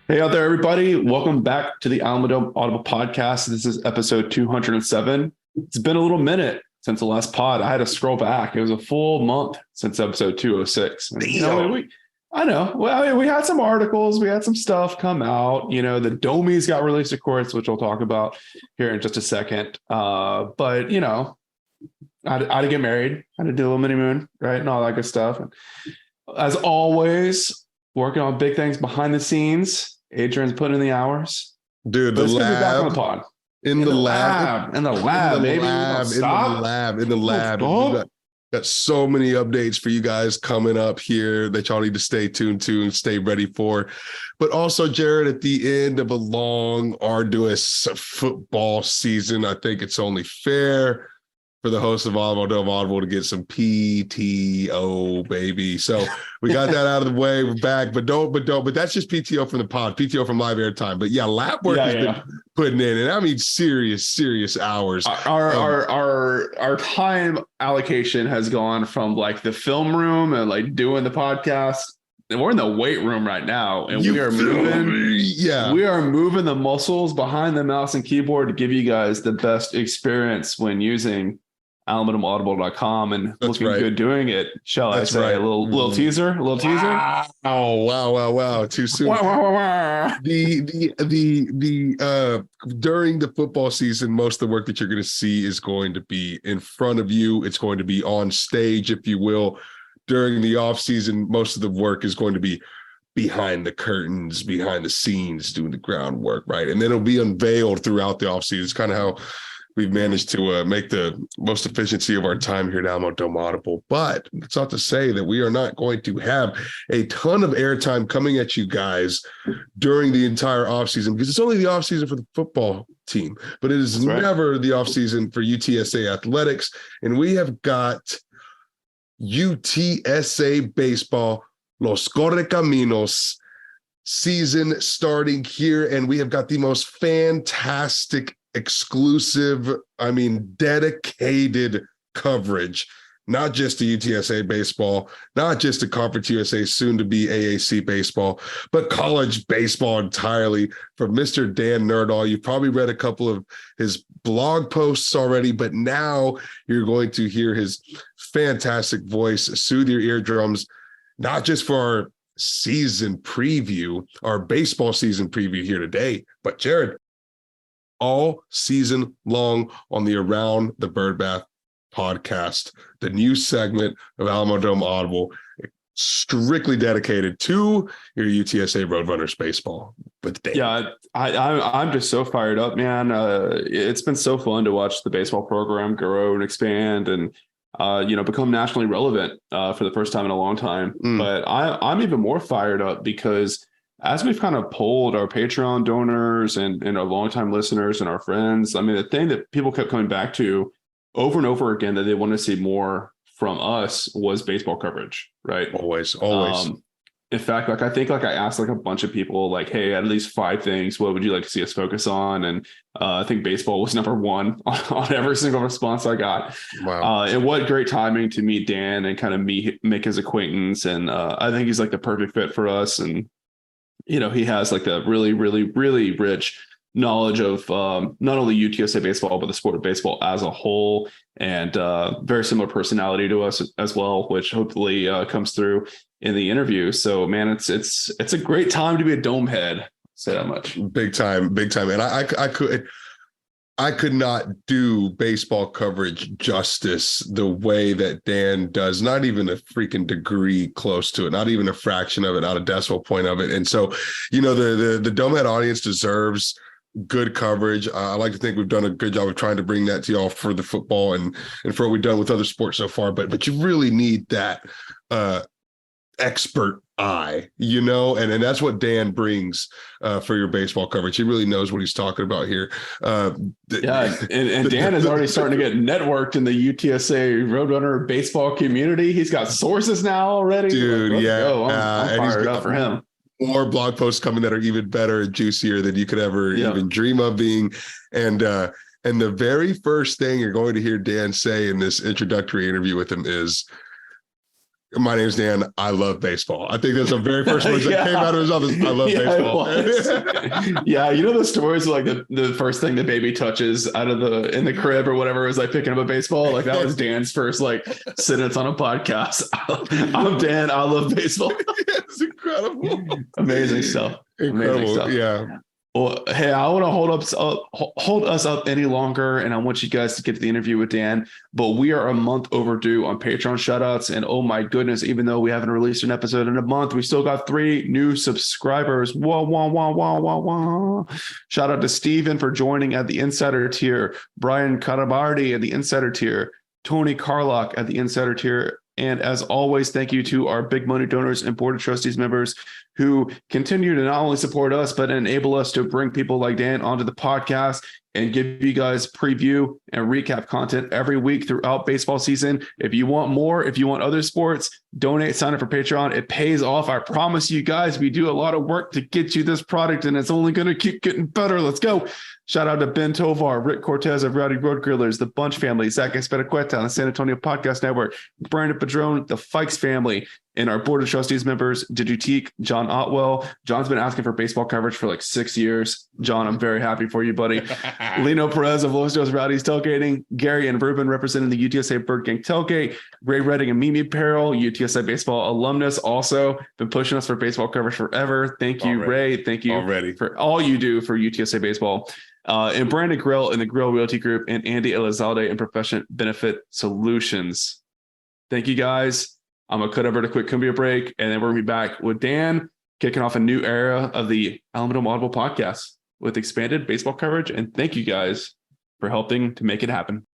Hey out there, everybody. Welcome back to the Alamodome Audible Podcast. This is episode 207. It's been a little minute since the last pod. I had to scroll back. It was a full month since episode 206. And, I know. Well, I mean, we had some articles, we had some stuff come out. The Domies got released, of course, which we'll talk about here in just a second. But I had to get married, I had to do a little mini moon, right, and all that good stuff. And as always, working on big things behind the scenes. Adrian's putting in the hours. Dude, the lab. In the lab. In the lab. Got so many updates for you guys coming up here that y'all need to stay tuned to and stay ready for. But also, Jared, at the end of a long, arduous football season, I think it's only fair for the host of Audible to get some PTO, baby. So we got that out of the way. We're back, but that's just PTO from the pod, PTO from live airtime. But yeah, lab work has been putting in, and I mean serious hours. Our time allocation has gone from like the film room and like doing the podcast. And we're in the weight room right now, and we are moving. Yeah, we are moving the muscles behind the mouse and keyboard to give you guys the best experience when using aluminiumaudible.com and looking good doing it. Shall I say a little teaser? Oh, wow. Too soon. The during the football season, most of the work that you're going to see is going to be in front of you. It's going to be on stage, if you will. During the off season, most of the work is going to be behind the curtains, behind the scenes, doing the groundwork, right? And then it'll be unveiled throughout the off season. It's kind of how we've managed to make the most efficiency of our time here at Alamodome Audible. But it's not to say that we are not going to have a ton of airtime coming at you guys during the entire offseason, because it's only the offseason for the football team, but it is never the offseason for UTSA athletics. And we have got UTSA baseball, Los Correcaminos season starting here. And we have got the most fantastic exclusive, dedicated coverage, not just to UTSA baseball, not just to Conference USA, soon to be AAC baseball, but college baseball entirely from Mr. Dan Nerdahl. You've probably read a couple of his blog posts already, but now you're going to hear his fantastic voice soothe your eardrums, not just for our season preview, our baseball season preview here today, but Jared, all season long on the Around the Birdbath podcast, the new segment of Alamodome Audible, strictly dedicated to your UTSA Roadrunners baseball. I'm just so fired up, man. It's been so fun to watch the baseball program grow and expand and become nationally relevant for the first time in a long time. But I'm even more fired up because as we've kind of polled our Patreon donors and our longtime listeners and our friends, the thing that people kept coming back to over and over again that they want to see more from us was baseball coverage, right? Always. In fact, I think I asked a bunch of people hey, at least 5 things, what would you like to see us focus on? And I think baseball was number 1 on every single response I got. Wow. And what great timing to meet Dan and kind of make his acquaintance. And I think he's the perfect fit for us. And he has the really, really, really rich knowledge of not only UTSA baseball, but the sport of baseball as a whole, and very similar personality to us as well, which hopefully comes through in the interview. So, man, it's a great time to be a dome head. Say that much. Big time. And I could not do baseball coverage justice the way that Dan does, not even a freaking degree close to it, not even a fraction of it, not a decimal point of it. And so, the Domehead audience deserves good coverage. I like to think we've done a good job of trying to bring that to y'all for the football and for what we've done with other sports so far. But you really need that expert eye, and that's what Dan brings for your baseball coverage. He really knows what he's talking about here. And Dan is already starting to get networked in the UTSA Roadrunner baseball community. He's got sources now already. Dude, I'm fired up for him. More blog posts coming that are even better and juicier than you could ever even dream of being. And the very first thing you're going to hear Dan say in this introductory interview with him is, My name's Dan. I love baseball. I think that's the very first words that came out of his mouth. I love baseball. Yeah, you know the stories like the first thing the baby touches out of in the crib or whatever is like picking up a baseball. Like that was Dan's first like sentence on a podcast. I'm Dan. I love baseball. It's incredible. Amazing stuff. Incredible. Amazing stuff. Yeah. Well, hey, I want to hold us up any longer, and I want you guys to get to the interview with Dan. But we are a month overdue on Patreon shoutouts, and oh my goodness, even though we haven't released an episode in a month, we still got 3 new subscribers. Wah, wah, wah, wah, wah, wah. Shout out to Steven for joining at the Insider tier, Brian Carabardi at the Insider tier, Tony Carlock at the Insider tier. And as always, thank you to our big money donors and board of trustees members who continue to not only support us, but enable us to bring people like Dan onto the podcast and give you guys preview and recap content every week throughout baseball season. If you want more, if you want other sports, donate, sign up for Patreon. It pays off. I promise you guys, we do a lot of work to get you this product, and it's only going to keep getting better. Let's go. Shout out to Ben Tovar, Rick Cortez of Rowdy Road Grillers, the Bunch family, Zach Espericueta on the San Antonio Podcast Network, Brandon Padron, the Fikes family, and our board of trustees members, Didutique, John Otwell. John's been asking for baseball coverage for like 6 years. John, I'm very happy for you, buddy. Lino Perez of Los Dos Rowdies Tailgating, Gary and Ruben representing the UTSA Bird Gang Tailgate, Ray Redding and Mimi Peril, UTSA baseball alumnus, also been pushing us for baseball coverage forever. Thank you, Ray. Thank you for all you do for UTSA baseball. And Brandon Grill in the Grill Realty Group, and Andy Elizalde in Profession Benefit Solutions. Thank you, guys. I'm going to cut over to a quick cumbia break, and then we're going to be back with Dan kicking off a new era of the Alamodome Audible podcast with expanded baseball coverage. And thank you guys for helping to make it happen.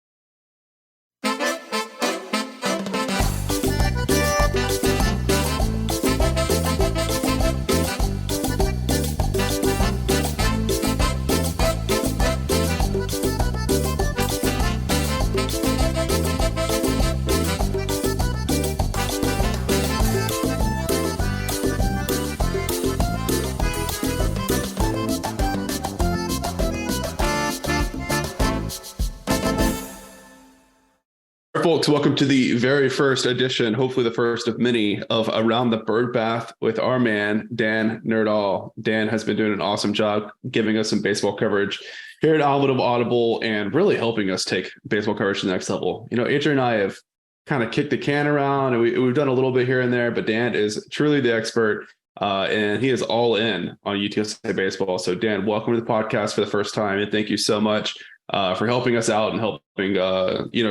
Folks, welcome to the very first edition, hopefully the first of many, of Around the Birdbath with our man, Dan Nerdahl. Dan has been doing an awesome job giving us some baseball coverage here at Alamodome Audible and really helping us take baseball coverage to the next level. You know, Adrian and I have kind of kicked the can around, and we've done a little bit here and there, but Dan is truly the expert, and he is all in on UTSA baseball. So, Dan, welcome to the podcast for the first time, and thank you so much for helping us out and helping,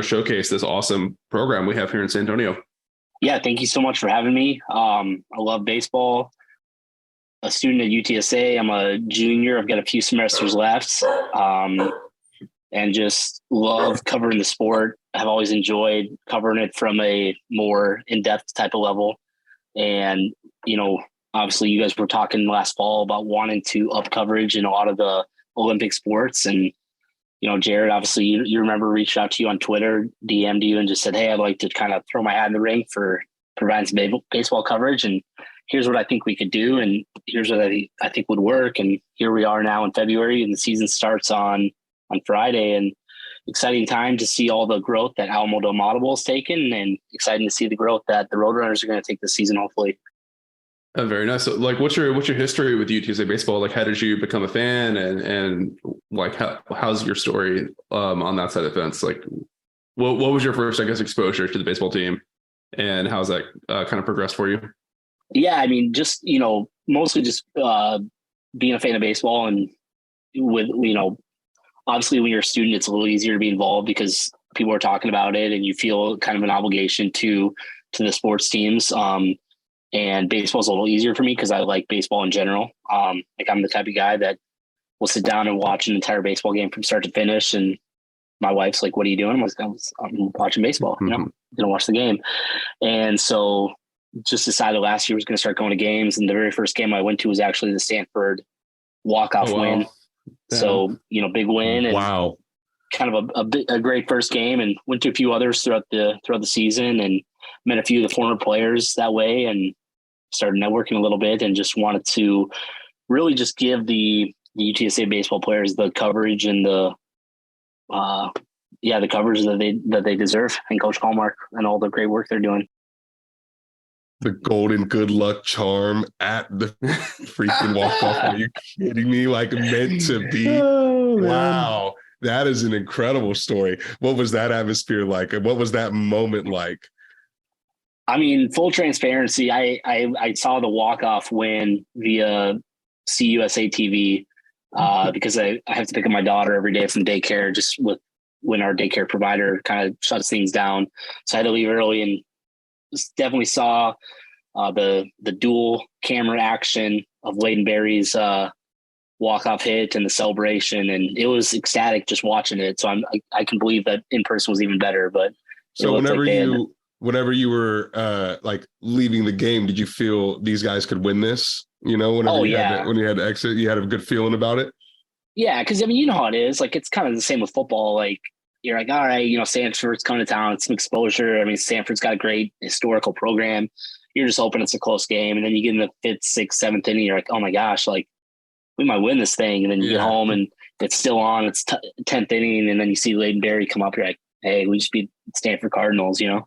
showcase this awesome program we have here in San Antonio. Yeah, thank you so much for having me. I love baseball. A student at UTSA. I'm a junior. I've got a few semesters left, and just love covering the sport. I've always enjoyed covering it from a more in-depth type of level. And, obviously you guys were talking last fall about wanting to up coverage in a lot of the Olympic sports. And Jared, obviously you remember reached out to you on Twitter, DM'd you and just said, hey, I'd like to kind of throw my hat in the ring for providing some baseball coverage. And here's what I think we could do. And here's what I think would work. And here we are now in February, and the season starts on Friday, and exciting time to see all the growth that Alamodome Audible has taken, and exciting to see the growth that the Roadrunners are going to take this season, hopefully. Very nice. So, like, what's your history with UTSA baseball? Like, how did you become a fan, and like, how's your story on that side of the fence? Like, what was your first, exposure to the baseball team, and how's that kind of progressed for you? Yeah, I mean, just mostly just being a fan of baseball, and with obviously when you're a student, it's a little easier to be involved because people are talking about it, and you feel kind of an obligation to the sports teams. And baseball's a little easier for me because I like baseball in general. I'm the type of guy that will sit down and watch an entire baseball game from start to finish. And my wife's like, what are you doing? I'm watching baseball, gonna watch the game. And so just decided last year I was going to start going to games. And the very first game I went to was actually the Stanford walk-off win. Damn. So, big win. And wow. Kind of a great first game, and went to a few others throughout the season, and met a few of the former players that way, and started networking a little bit, and just wanted to really just give the UTSA baseball players the coverage and the coverage that they deserve, and Coach Hallmark and all the great work they're doing. The golden good luck charm at the freaking walk-off. Are you kidding me? Like meant to be. Oh, Wow. That is an incredible story. What was that atmosphere like? And what was that moment like? I mean, full transparency, I saw the walk-off win via CUSA TV because I have to pick up my daughter every day from daycare just with when our daycare provider kind of shuts things down. So I had to leave early and definitely saw the dual camera action of Layden Berry's walk-off hit and the celebration. And it was ecstatic just watching it. So I can believe that in person was even better, but so whenever you were like leaving the game, did you feel these guys could win this? You know, when you had to exit, you had a good feeling about it. Yeah, because I mean, you know how it is. Like it's kind of the same with football. Like you're like, all right, you know, Stanford's coming to town. It's some exposure. I mean, Stanford's got a great historical program. You're just hoping it's a close game, and then you get in the fifth, sixth, seventh inning. You're like, oh my gosh, like we might win this thing. And then you get home and it's still on. It's 10th inning, and then you see Layden Berry come up. You're like, hey, we just beat Stanford Cardinals, you know?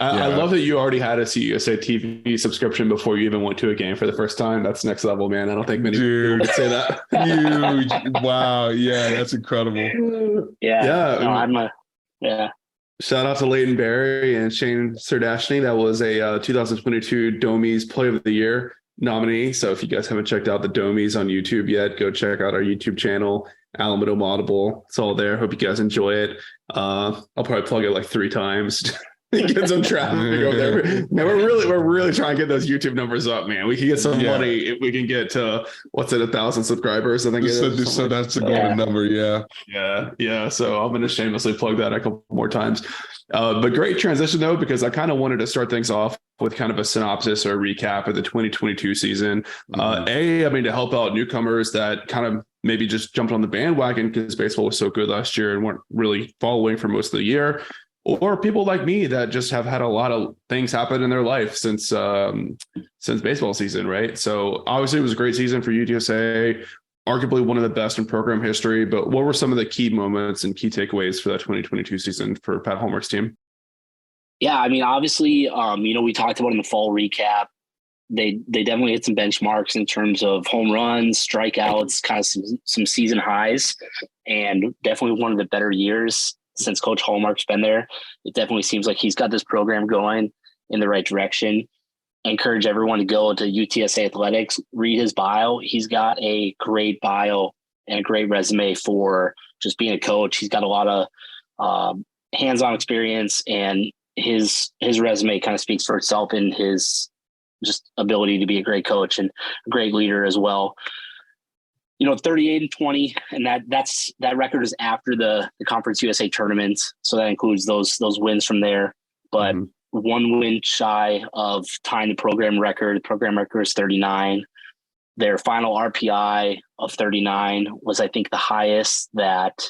I love that you already had a CUSA TV subscription before you even went to a game for the first time. That's next level, man. I don't think many people would say that. Huge. Wow. Yeah, that's incredible. Yeah. Shout out to Layden Berry and Shane Serdashny. That was a 2022 Domies Play of the Year nominee. So if you guys haven't checked out the Domies on YouTube yet, go check out our YouTube channel, Alamodome Audible. It's all there. Hope you guys enjoy it. I'll probably plug it like 3 times. Get some traffic over there. Man, we're really trying to get those YouTube numbers up, man. We can get some money if we can get to 1,000 subscribers. I think so that's a golden number. Yeah. So I'm going to shamelessly plug that a couple more times. But great transition though, because I kind of wanted to start things off with kind of a synopsis or a recap of the 2022 season. I mean, to help out newcomers that kind of maybe just jumped on the bandwagon because baseball was so good last year and weren't really following for most of the year. Or people like me that just have had a lot of things happen in their life since baseball season, right? So obviously it was a great season for UTSA, arguably one of the best in program history. But what were some of the key moments and key takeaways for that 2022 season for Pat Hallmark's team? Yeah, I mean, obviously, you know, we talked about in the fall recap, they definitely hit some benchmarks in terms of home runs, strikeouts, kind of some season highs, and definitely one of the better years since Coach Hallmark's been there. It definitely seems like he's got this program going in the right direction. I encourage everyone to go to UTSA Athletics, read his bio. He's got a great bio and a great resume for just being a coach. He's got a lot of hands-on experience, and his resume kind of speaks for itself in his just ability to be a great coach and a great leader as well. You know, 38-20, and that record is after the Conference USA tournaments. So that includes those wins from there. But one win shy of tying the program record. The program record is 39. Their final RPI of 39 was, I think, the highest that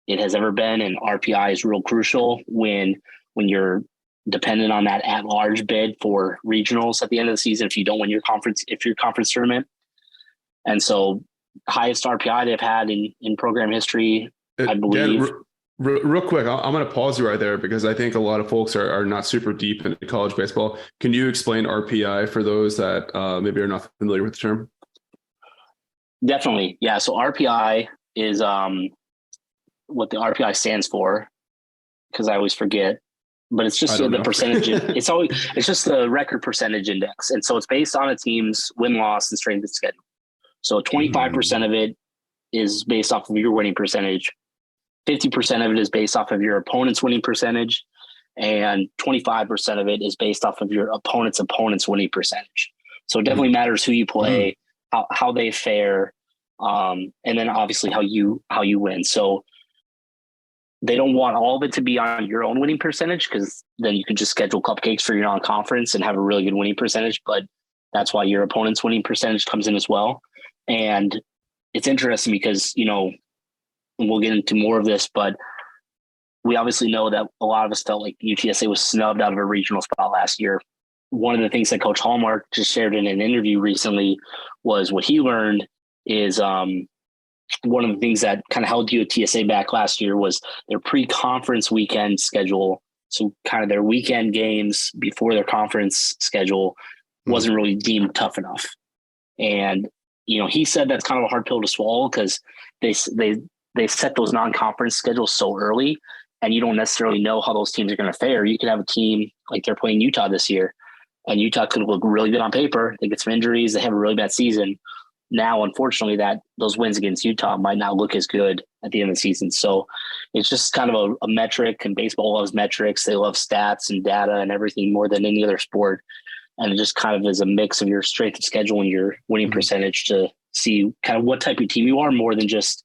it has ever been. And RPI is real crucial when you're dependent on that at-large bid for regionals at the end of the season if you don't win your conference tournament. And so highest RPI they've had in program history, I believe. Dan, real quick, I'm going to pause you right there because I think a lot of folks are not super deep into college baseball. Can you explain RPI for those that maybe are not familiar with the term? Definitely. Yeah. So RPI is what the RPI stands for, because I always forget, but it's just the percentage. It's just the record percentage index. And so it's based on a team's win-loss and strength of schedule. So 25% of it is based off of your winning percentage. 50% of it is based off of your opponent's winning percentage. And 25% of it is based off of your opponent's winning percentage. So it definitely matters who you play, how they fare, and then obviously how you win. So they don't want all of it to be on your own winning percentage, because then you could just schedule cupcakes for your non-conference and have a really good winning percentage. But that's why your opponent's winning percentage comes in as well. And it's interesting because, you know, we'll get into more of this, but we obviously know that a lot of us felt like UTSA was snubbed out of a regional spot last year. One of the things that Coach Hallmark just shared in an interview recently was what he learned is one of the things that kind of held UTSA back last year was their pre-conference weekend schedule So kind of their weekend games before their conference schedule wasn't really deemed tough enough. And, he said that's kind of a hard pill to swallow because they set those non-conference schedules so early, and you don't necessarily know how those teams are going to fare. You could have a team like they're playing Utah this year, and Utah could look really good on paper. They get some injuries. They have a really bad season. Now, unfortunately, those wins against Utah might not look as good at the end of the season. So it's just kind of a metric, and baseball loves metrics. They love stats and data and everything more than any other sport. And it just kind of is a mix of your strength of schedule and your winning percentage to see kind of what type of team you are more than just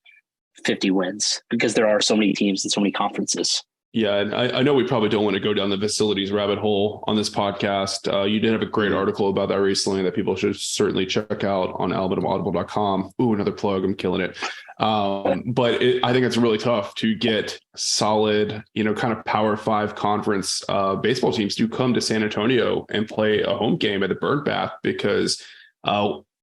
50 wins, because there are so many teams and so many conferences. Yeah, and I know we probably don't want to go down the facilities rabbit hole on this podcast. You did have a great article about that recently that people should certainly check out on alabamaaudible.com. Ooh, another plug. I'm killing it. But I think it's really tough to get solid, kind of Power 5 conference baseball teams to come to San Antonio and play a home game at the Birdbath because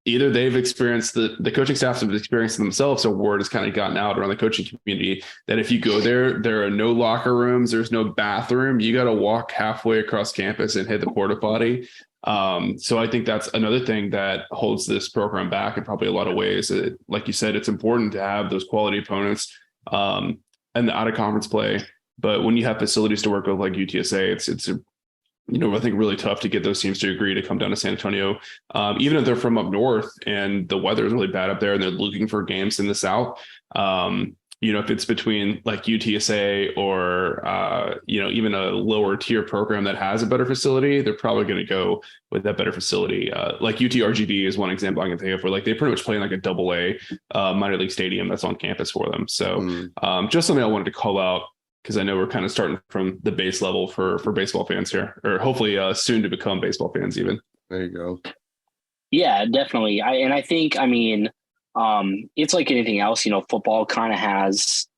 either they've experienced the coaching staffs have experienced themselves. So word has kind of gotten out around the coaching community that if you go there are no locker rooms, there's no bathroom. You got to walk halfway across campus and hit the porta potty. So I think that's another thing that holds this program back in probably a lot of ways. Like you said, it's important to have those quality opponents and the out of conference play. But when you have facilities to work with like UTSA, it's I think really tough to get those teams to agree to come down to San Antonio, even if they're from up north and the weather is really bad up there and they're looking for games in the South. If it's between like UTSA or, even a lower tier program that has a better facility, they're probably going to go with that better facility. Like UTRGV is one example I can think of where like they pretty much play in like a AA minor league stadium that's on campus for them. So just something I wanted to call out, because I know we're kind of starting from the base level for baseball fans here, or hopefully soon to become baseball fans even. There you go. Yeah, definitely. I think, it's like anything else, football kind of has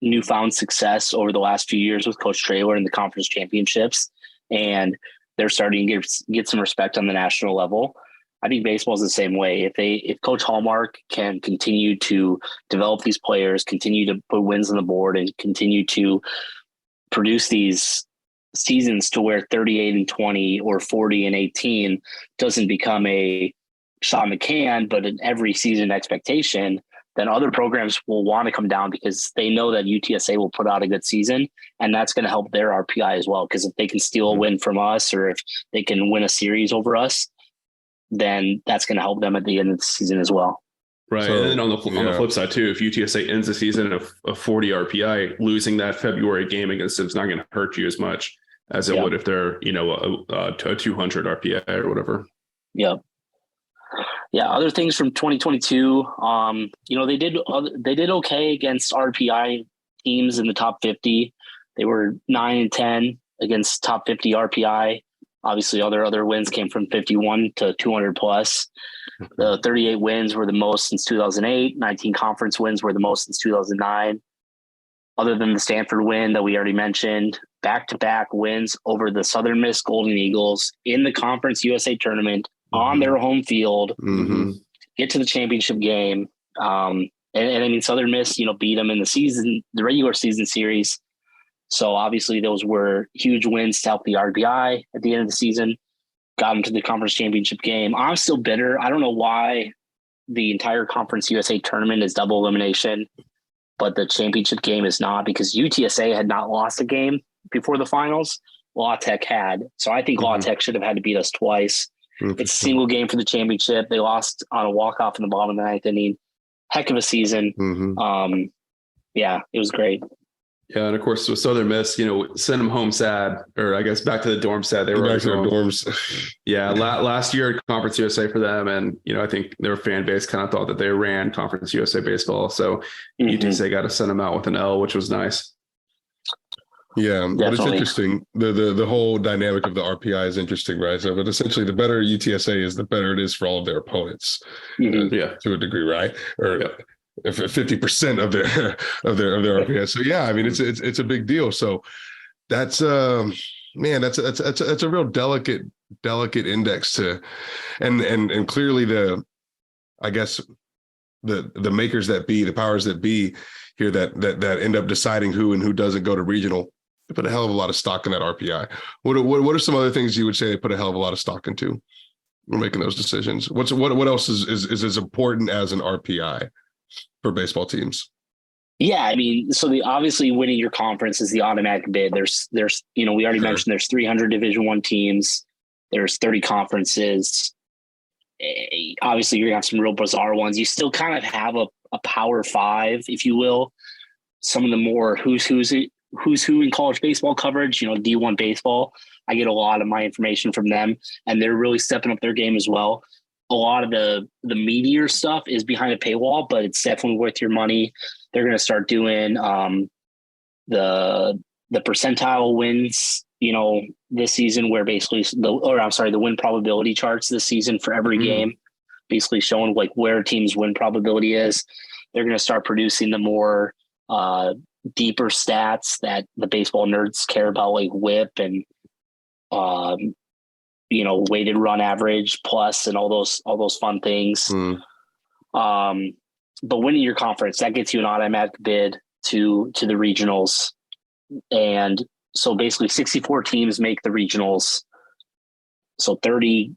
newfound success over the last few years with Coach Traylor and the conference championships, and they're starting to get some respect on the national level. I think baseball is the same way. If Coach Hallmark can continue to develop these players, continue to put wins on the board, and continue to produce these seasons to where 38-20 or 40-18 doesn't become a shot in the can, but an every season expectation, then other programs will want to come down because they know that UTSA will put out a good season, and that's going to help their RPI as well. Because if they can steal a win from us, or if they can win a series over us, then that's going to help them at the end of the season as well. Right. So, and then on the flip side too, if UTSA ends the season of 40 RPI, losing that February game against them is not going to hurt you as much as it would if they're, a 200 RPI or whatever. Yep. Yeah. Other things from 2022, they did okay against RPI teams in the top 50. They were 9-10 against top 50 RPI. Obviously, other wins came from 51 to 200 plus. The 38 wins were the most since 2008. 19 conference wins were the most since 2009. Other than the Stanford win that we already mentioned, back-to-back wins over the Southern Miss Golden Eagles in the Conference USA tournament on their home field, get to the championship game. Southern Miss, beat them in the regular season series. So obviously those were huge wins to help the RBI at the end of the season, got into the conference championship game. I'm still bitter. I don't know why the entire Conference USA tournament is double elimination, but the championship game is not, because UTSA had not lost a game before the finals. La Tech had. So I think La Tech should have had to beat us twice. It's a single game for the championship. They lost on a walk-off in the bottom of the ninth inning. Heck of a season. It was great. Yeah, and of course with Southern Miss, send them home sad, or I guess back to the dorm sad. They were back to the dorms. Yeah, last year at Conference USA for them, and I think their fan base kind of thought that they ran Conference USA baseball, so UTSA got to send them out with an L, which was nice. Yeah, definitely. But it's interesting. The whole dynamic of the RPI is interesting, right? So, but essentially, the better UTSA is, the better it is for all of their opponents, to a degree, right? Or 50% of their RPI. So yeah, I mean it's a big deal. So that's that's a real delicate index to, and clearly the makers that be, the powers that be here that end up deciding who and who doesn't go to regional They put a hell of a lot of stock in that RPI. What are some other things you would say they put a hell of a lot of stock into when making those decisions? What else is as important as an RPI for baseball teams? Yeah, I mean, so obviously winning your conference is the automatic bid. There's we already mentioned there's 300 Division I teams. There's 30 conferences. Obviously, you're gonna have some real bizarre ones. You still kind of have a Power Five, if you will. Some of the more who's who in college baseball coverage. D1 baseball. I get a lot of my information from them, and they're really stepping up their game as well. A lot of the meatier stuff is behind a paywall, but it's definitely worth your money. They're going to start doing the percentile wins, this season, where basically the win probability charts this season for every game, basically showing like where teams' win probability is. They're going to start producing the more deeper stats that the baseball nerds care about, like WHIP and weighted run average plus and all those fun things. But winning your conference, that gets you an automatic bid to the regionals. And so basically 64 teams make the regionals. So 30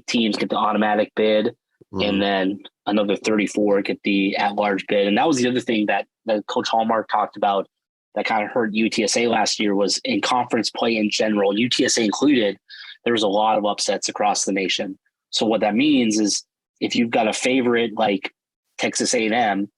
teams get the automatic bid, and then another 34 get the at-large bid. And that was the other thing that Coach Hallmark talked about that kind of hurt UTSA last year, was in conference play in general, UTSA included, there was a lot of upsets across the nation. So what that means is if you've got a favorite like Texas A&M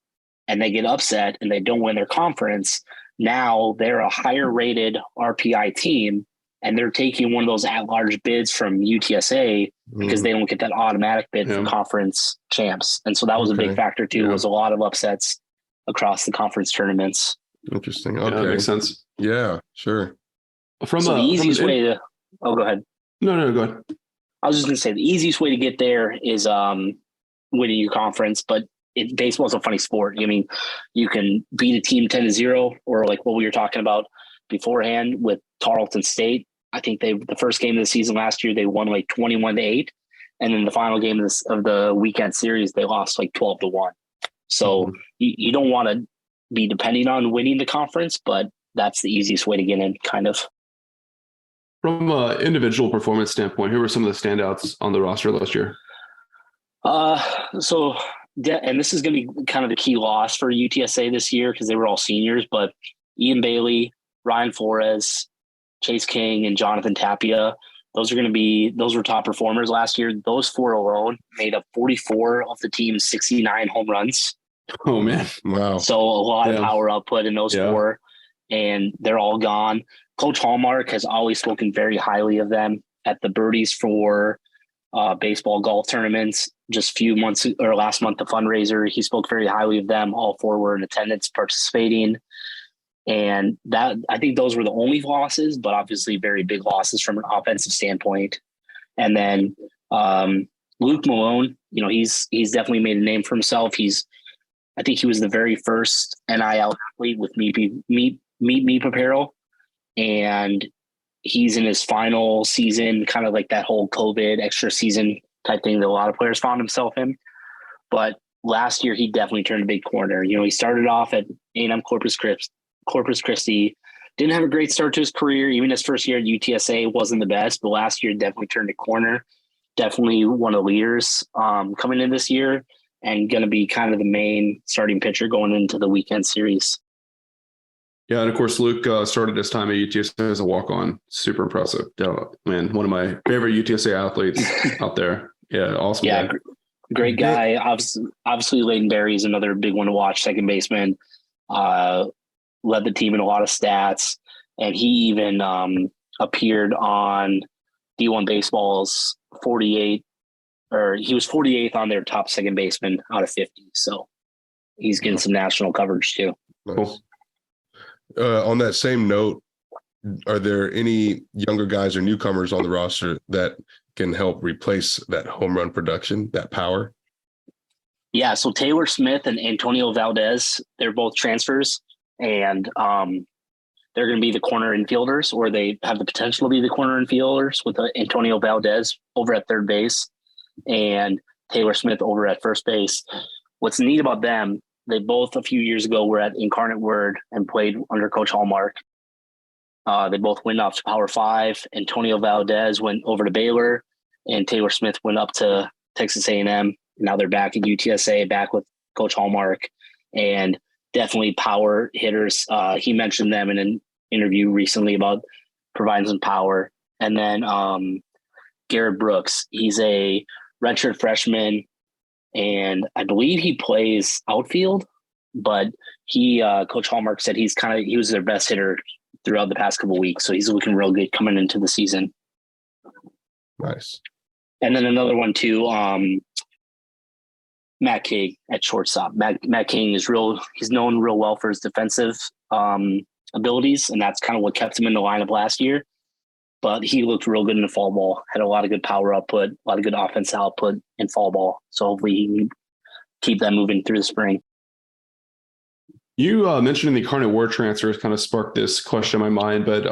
and they get upset and they don't win their conference, now they're a higher rated RPI team and they're taking one of those at-large bids from UTSA because they don't get that automatic bid for conference champs. And so that was a big factor too, was a lot of upsets across the conference tournaments. Interesting. Okay. Yeah, that makes sense. Yeah, sure. Go ahead. No, go ahead. I was just going to say the easiest way to get there is winning your conference, but baseball is a funny sport. I mean, you can beat a team 10-0, or like what we were talking about beforehand with Tarleton State. I think the first game of the season last year, they won like 21-8. And then the final game of the weekend series, they lost like 12-1. So you don't want to be depending on winning the conference, but that's the easiest way to get in, kind of. From an individual performance standpoint, who were some of the standouts on the roster last year? And this is going to be kind of the key loss for UTSA this year because they were all seniors, but Ian Bailey, Ryan Flores, Chase King, and Jonathan Tapia, those were top performers last year. Those four alone made up 44 of the team's 69 home runs. Oh, man. Wow. So a lot of power output in those four, and they're all gone. Coach Hallmark has always spoken very highly of them at the Birdies for baseball golf tournaments. Just last month, the fundraiser, he spoke very highly of them. All four were in attendance participating. And that, I think those were the only losses, but obviously very big losses from an offensive standpoint. And then Luke Malone, he's definitely made a name for himself. I think he was the very first NIL athlete with Meet Me apparel. And he's in his final season, kind of like that whole COVID extra season type thing that a lot of players found himself in. But last year, he definitely turned a big corner. He started off at A&M Corpus Christi, didn't have a great start to his career. Even his first year at UTSA wasn't the best, but last year definitely turned a corner. Definitely one of the leaders coming in this year, and going to be kind of the main starting pitcher going into the weekend series. Yeah, and of course, Luke started his time at UTSA as a walk-on. Super impressive. Man, one of my favorite UTSA athletes out there. Yeah, awesome. Yeah, great guy. Obviously, Layden Berry is another big one to watch, second baseman. Led the team in a lot of stats, and he even appeared on D1 Baseball's 48, or he was 48th on their top second baseman out of 50. So he's getting some national coverage too. Nice. Cool. On that same note, are there any younger guys or newcomers on the roster that can help replace that home run production, that power? Yeah, so Taylor Smith and Antonio Valdez, they're both transfers, and they're going to be the corner infielders, or they have the potential to be the corner infielders, with Antonio Valdez over at third base and Taylor Smith over at first base. What's neat about them, they both a few years ago were at Incarnate Word and played under Coach Hallmark. They both went off to Power 5. Antonio Valdez went over to Baylor, and Taylor Smith went up to Texas A&M. Now they're back at UTSA, back with Coach Hallmark, and definitely power hitters. He mentioned them in an interview recently about providing some power. And then Garrett Brooks, he's a redshirt freshman, and I believe he plays outfield, but Coach Hallmark said he was their best hitter throughout the past couple of weeks. So he's looking real good coming into the season. Nice. And then another one too, Matt King at shortstop. Matt King he's known real well for his defensive abilities, and that's kind of what kept him in the lineup last year. But he looked real good in the fall ball, had a lot of good power output, a lot of good offense output in fall ball. So hopefully he can keep that moving through the spring. You mentioning the Incarnate Word transfers kind of sparked this question in my mind, but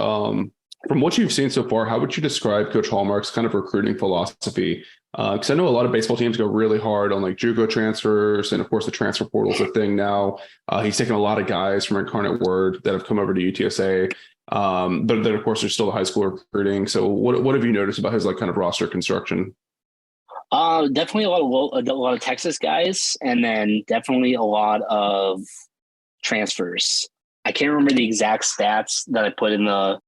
from what you've seen so far, how would you describe Coach Hallmark's kind of recruiting philosophy? Because I know a lot of baseball teams go really hard on like JUCO transfers, and of course the transfer portal is a thing now. He's taken a lot of guys from Incarnate Word that have come over to UTSA, but then of course there's still the high school recruiting. So what have you noticed about his like kind of roster construction? Definitely a lot of Texas guys, and then definitely a lot of transfers. I can't remember the exact stats that I put in the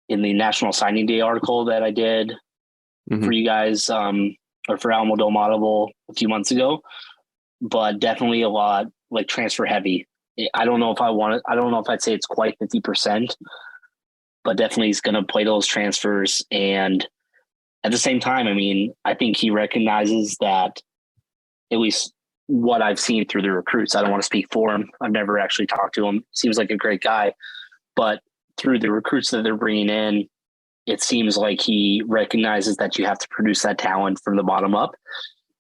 National Signing Day article that I did for you guys, or for Alamo Dome Audible a few months ago, but definitely a lot like transfer heavy. I don't know if I'd say it's quite 50%, but definitely he's going to play those transfers. And at the same time, I mean, I think he recognizes that, at least what I've seen through the recruits, I don't want to speak for him. I've never actually talked to him. Seems like a great guy, but through the recruits that they're bringing in, it seems like he recognizes that you have to produce that talent from the bottom up.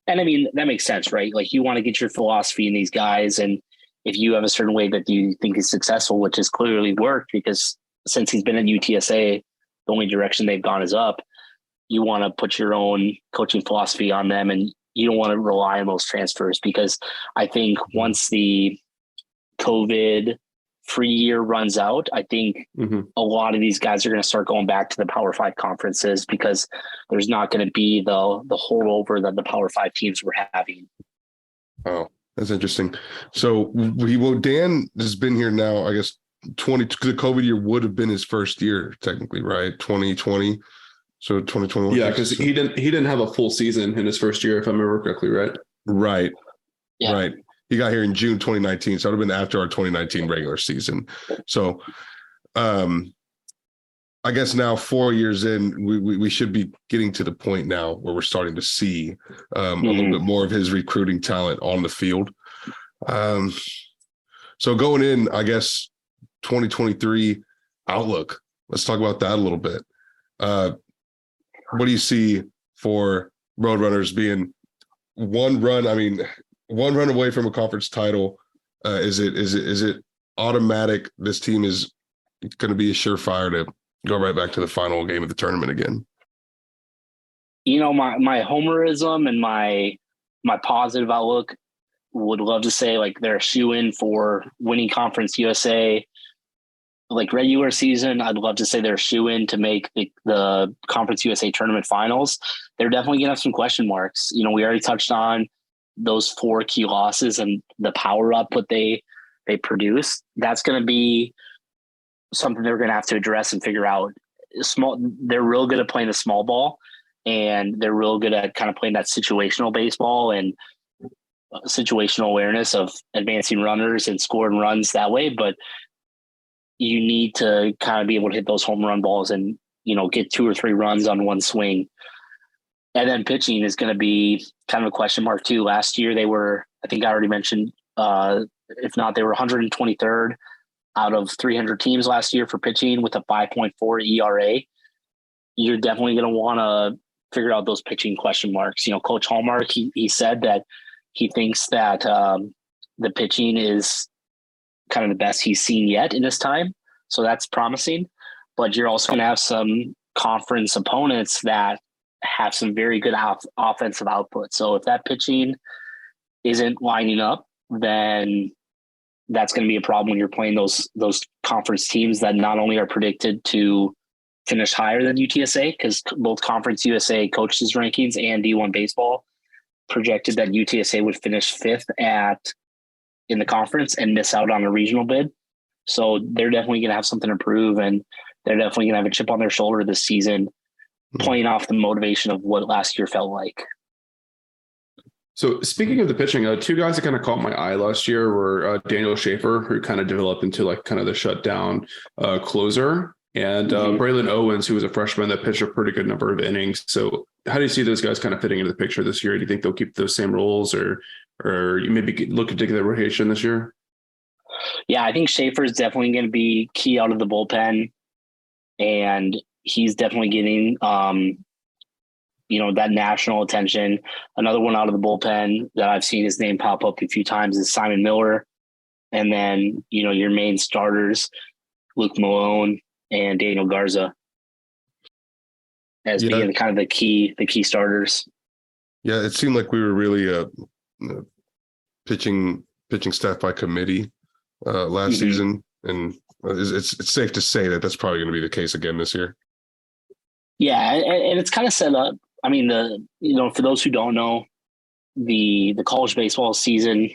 And I mean, that makes sense, right? Like you want to get your philosophy in these guys. And if you have a certain way that you think is successful, which has clearly worked, because since he's been at UTSA, the only direction they've gone is up, you want to put your own coaching philosophy on them. And you don't want to rely on those transfers, because I think once the COVID free year runs out, I think a lot of these guys are going to start going back to the Power 5 conferences, because there's not going to be the holdover that the Power 5 teams were having. Oh, that's interesting. So Dan has been here now, I guess, the COVID year would have been his first year technically, right? 2020. So 2021. Yeah, because he didn't have a full season in his first year, if I remember correctly, right? Right. Yeah. Right. He got here in June 2019, so it would have been after our 2019 regular season. So I guess now 4 years in, we should be getting to the point now where we're starting to see a little bit more of his recruiting talent on the field. So going in, I guess, 2023 outlook, let's talk about that a little bit. What do you see for Roadrunners being one run away from a conference title? Is it automatic? This team is going to be a surefire to go right back to the final game of the tournament again? You know, my homerism and my positive outlook would love to say like they're a shoe-in for winning Conference USA. Like regular season, I'd love to say they're a shoe-in to make the Conference USA tournament finals. They're definitely going to have some question marks. You know, we already touched on those 4 key losses and the power output they produce. That's going to be something they're going to have to address and figure out. They're real good at playing the small ball, and they're real good at kind of playing that situational baseball and situational awareness of advancing runners and scoring runs that way. But you need to kind of be able to hit those home run balls and, you know, get 2 or 3 runs on one swing. And then pitching is going to be kind of a question mark too. Last year they were, I think I already mentioned, if not, they were 123rd out of 300 teams last year for pitching with a 5.4 ERA. You're definitely going to want to figure out those pitching question marks. You know, Coach Hallmark, he said that he thinks that the pitching is kind of the best he's seen yet in his time. So that's promising. But you're also going to have some conference opponents that have some very good offensive output. So if that pitching isn't lining up, then that's going to be a problem when you're playing those conference teams that not only are predicted to finish higher than UTSA, because both Conference USA coaches rankings and D1 baseball projected that UTSA would finish fifth in the conference and miss out on a regional bid. So they're definitely going to have something to prove, and they're definitely going to have a chip on their shoulder this season, playing off the motivation of what last year felt like. So speaking of the pitching, two guys that kind of caught my eye last year were Daniel Schaefer, who kind of developed into like kind of the shutdown closer, and Braylon Owens, who was a freshman that pitched a pretty good number of innings. So how do you see those guys kind of fitting into the picture this year? Do you think they'll keep those same roles, or you maybe look to take the rotation this year? Yeah, I think Schaefer is definitely going to be key out of the bullpen, and he's definitely getting that national attention. Another one out of the bullpen that I've seen his name pop up a few times is Simon Miller. And then, your main starters, Luke Malone and Daniel Garza, as being kind of the key starters. Yeah, it seemed like we were really pitching staff by committee last season. And it's safe to say that that's probably going to be the case again this year. Yeah, and it's kind of set up. I mean, for those who don't know, the college baseball season,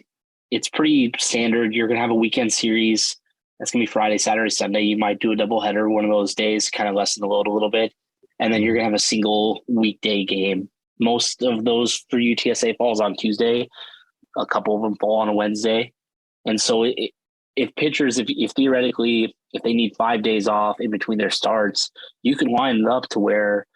it's pretty standard. You're going to have a weekend series. That's going to be Friday, Saturday, Sunday. You might do a doubleheader one of those days, kind of lessen the load a little bit. And then you're going to have a single weekday game. Most of those for UTSA falls on Tuesday. A couple of them fall on a Wednesday. And so if pitchers, if theoretically, if they need 5 days off in between their starts, you can line it up to where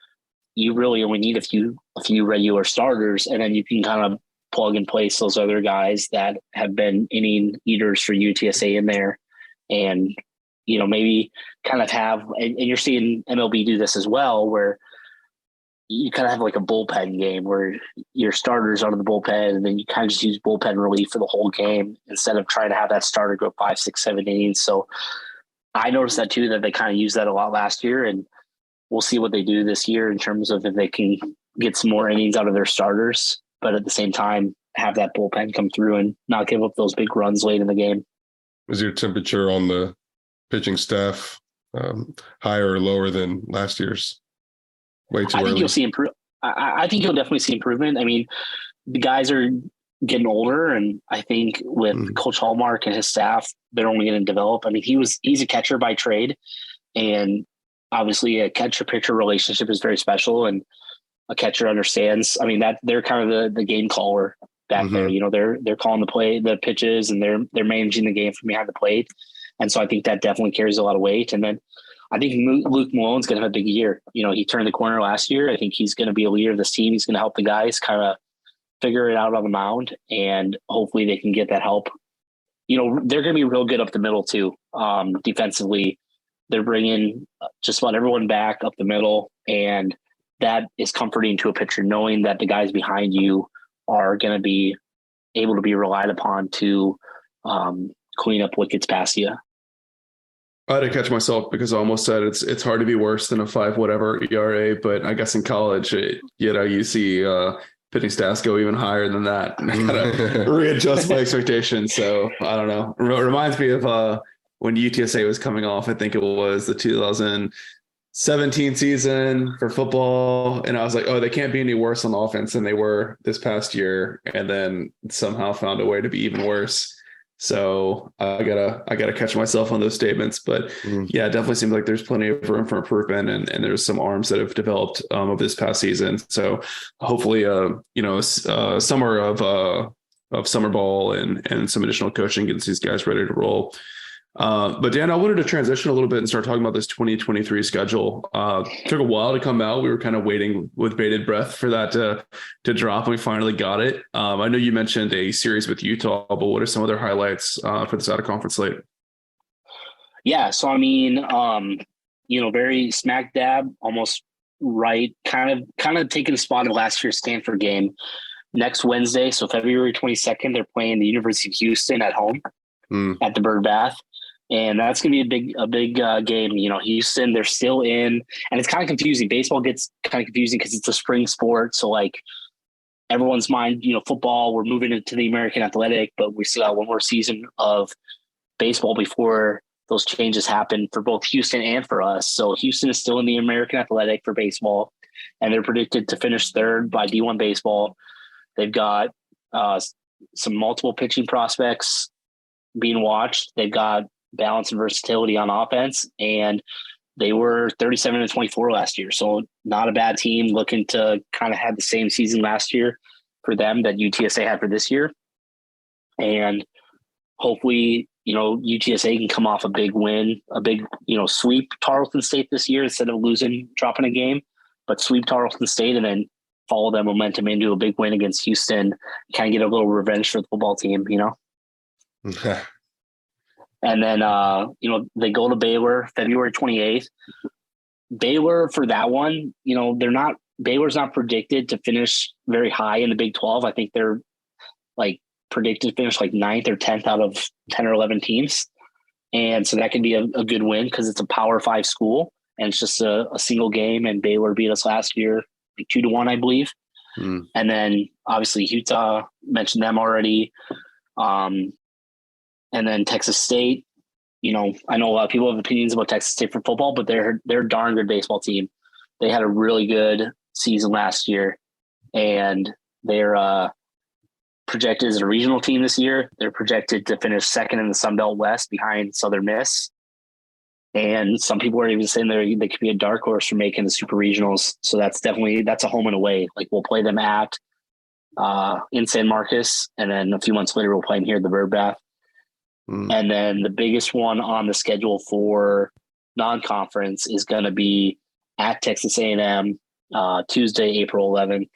you really only need a few regular starters, and then you can kind of plug and place those other guys that have been inning eaters for UTSA in there. And, maybe kind of have, and you're seeing MLB do this as well, where you kind of have like a bullpen game where your starters are in the bullpen, and then you kind of just use bullpen relief for the whole game instead of trying to have that starter go 5, 6, 7 innings. So I noticed that too, that they kind of used that a lot last year, and we'll see what they do this year in terms of if they can get some more innings out of their starters, but at the same time, have that bullpen come through and not give up those big runs late in the game. Is your temperature on the pitching staff higher or lower than last year's? Way too early. I think you'll definitely see improvement. I mean, the guys are getting older, and I think with Coach Hallmark and his staff, they're only going to develop. I mean, he's a catcher by trade, and obviously a catcher-pitcher relationship is very special, and a catcher understands. I mean, that they're kind of the game caller back there. They're calling the pitches, and they're managing the game from behind the plate. And so I think that definitely carries a lot of weight. And then I think Luke Malone's going to have a big year. He turned the corner last year. I think he's going to be a leader of this team. He's going to help the guys kind of figure it out on the mound, and hopefully they can get that help. They're going to be real good up the middle too. Defensively, they're bringing just about everyone back up the middle, and that is comforting to a pitcher, knowing that the guys behind you are going to be able to be relied upon to clean up what gets past you. I had to catch myself because I almost said it's hard to be worse than a 5 whatever ERA, but I guess in college, you see pitching stats go even higher than that. And I gotta readjust my expectations. So I don't know. It reminds me of when UTSA was coming off. I think it was the 2017 season for football, and I was like, oh, they can't be any worse on offense than they were this past year, and then somehow found a way to be even worse. So I gotta catch myself on those statements, but yeah, it definitely seems like there's plenty of room for improvement, and there's some arms that have developed over this past season. So hopefully, summer of summer ball and some additional coaching gets these guys ready to roll. But Dan, I wanted to transition a little bit and start talking about this 2023 schedule. Took a while to come out. We were kind of waiting with bated breath for that to drop, and we finally got it. I know you mentioned a series with Utah, but what are some other highlights for this out of conference slate? Yeah, so I mean, very smack dab, almost right, kind of taking the spot of last year's Stanford game. Next Wednesday, so February 22nd, they're playing the University of Houston at home at the Birdbath. And that's going to be a big game. Houston, they're still in, and it's kind of confusing. Baseball gets kind of confusing because it's a spring sport. So like everyone's mind, football, we're moving into the American Athletic, but we still got one more season of baseball before those changes happened for both Houston and for us. So Houston is still in the American Athletic for baseball, and they're predicted to finish third by D1 baseball. They've got some multiple pitching prospects being watched. They've got balance and versatility on offense, and they were 37-24 last year. So not a bad team, looking to kind of have the same season last year for them that UTSA had for this year. And hopefully, UTSA can come off a big win, a big, sweep Tarleton State this year instead of dropping a game, but sweep Tarleton State and then follow that momentum into a big win against Houston, kind of get a little revenge for the football team, Okay. And then, they go to Baylor February 28th. Baylor for that one, Baylor's not predicted to finish very high in the Big 12. I think they're predicted to finish 9th or 10th out of 10 or 11 teams. And so that can be a good win because it's a Power 5 school and it's just a single game. And Baylor beat us last year 2-1, I believe. And then obviously Utah, mentioned them already. And then Texas State, I know a lot of people have opinions about Texas State for football, but they're a darn good baseball team. They had a really good season last year, and they're projected as a regional team this year. They're projected to finish second in the Sun Belt West behind Southern Miss. And some people are even saying they could be a dark horse for making the super regionals. So that's a home and away. We'll play them at in San Marcos, and then a few months later we'll play them here at the Birdbath. And then the biggest one on the schedule for non-conference is going to be at Texas A&M Tuesday, April 11th.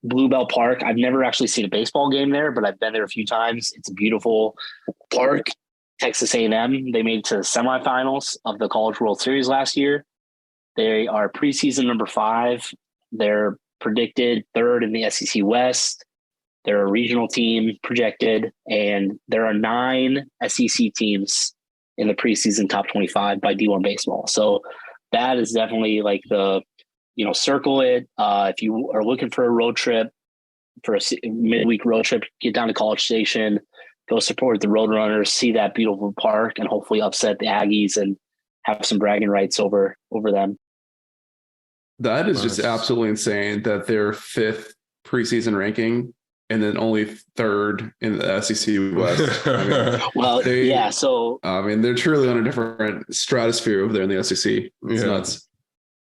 Bluebell Park. I've never actually seen a baseball game there, but I've been there a few times. It's a beautiful park. Texas A&M, they made it to the semifinals of the College World Series last year. They are preseason number 5. They're predicted third in the SEC West. They're a regional team projected, and there are 9 SEC teams in the preseason top 25 by D1 baseball. So that is definitely circle it. If you are looking for a road trip, for a midweek road trip, get down to College Station, go support the Roadrunners, see that beautiful park, and hopefully upset the Aggies and have some bragging rights over them. That is just absolutely insane that they're 5th preseason ranking and then only 3rd in the SEC West. They're truly on a different stratosphere over there in the SEC. It's nuts.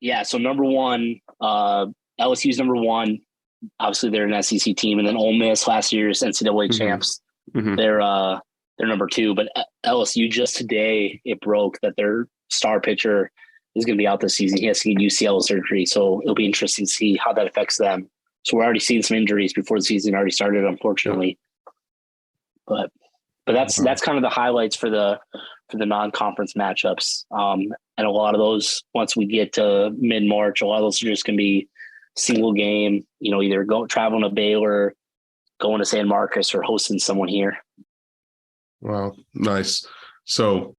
Yeah, so number 1, LSU's number 1. Obviously, they're an SEC team, and then Ole Miss, last year's NCAA champs. They're number 2. But LSU, just today it broke that their star pitcher is going to be out this season. He has to get UCL surgery, so it'll be interesting to see how that affects them. So we're already seeing some injuries before the season already started, unfortunately. But that's kind of the highlights for the non-conference matchups. And a lot of those, once we get to mid-March, a lot of those are just going to be single game, either traveling to Baylor, going to San Marcos, or hosting someone here. Wow. Nice. So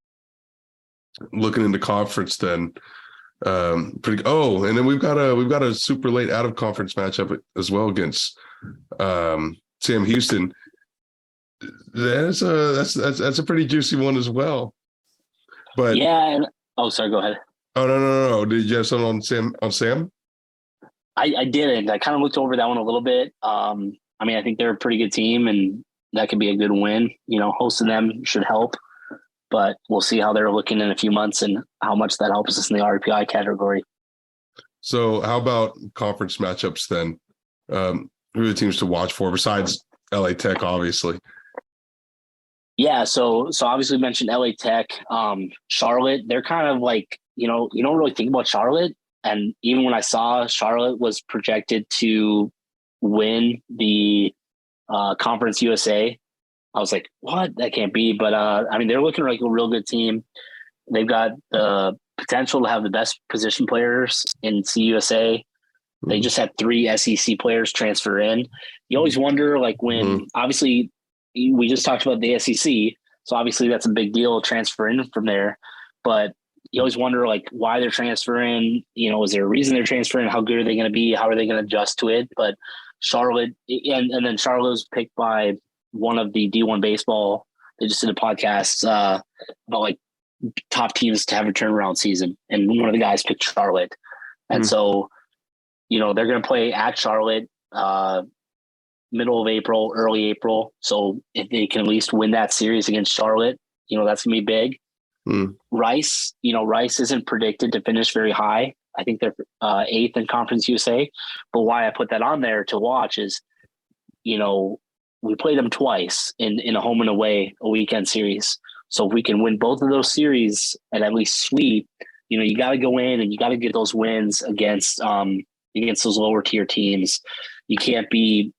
looking into conference then, and then we've got a super late out of conference matchup as well against Sam Houston. That's a pretty juicy one as well. But sorry, go ahead. Oh no. Did you have something on Sam? I didn't. I kind of looked over that one a little bit. I think they're a pretty good team, and that could be a good win. Hosting them should help. But we'll see how they're looking in a few months and how much that helps us in the RPI category. So how about conference matchups then? Who are the teams to watch for besides LA Tech, obviously? Yeah, so obviously mentioned LA Tech. Charlotte, they're kind of you don't really think about Charlotte. And even when I saw Charlotte was projected to win the Conference USA, I was like, what? That can't be. But, they're looking like a real good team. They've got the potential to have the best position players in CUSA. They just had 3 SEC players transfer in. You always wonder, when obviously we just talked about the SEC, so obviously that's a big deal transferring from there. But you always wonder, why they're transferring. Is there a reason they're transferring? How good are they going to be? How are they going to adjust to it? But Charlotte, and then Charlotte was picked by one of the D1 baseball They just did a podcast about like top teams to have a turnaround season, and one of the guys picked Charlotte, and so they're going to play at Charlotte middle of April, early April. So if they can at least win that series against Charlotte, that's gonna be big. Rice isn't predicted to finish very high. I think they're 8th in Conference USA. But why I put that on there to watch is, we played them twice in a home and away, a weekend series. So if we can win both of those series and at least sweep, you got to go in and you got to get those wins against those lower tier teams. You can't be,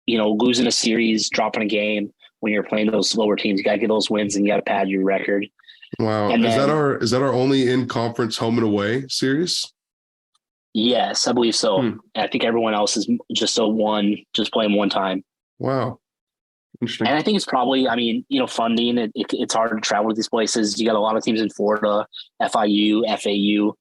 losing a series, dropping a game when you're playing those lower teams. You got to get those wins and you got to pad your record. Wow. And is that our only in conference home and away series? Yes, I believe so. And I think everyone else is just playing one time. Wow. Interesting. And I think it's probably, funding. It's hard to travel to these places. You got a lot of teams in Florida, FIU, FAU.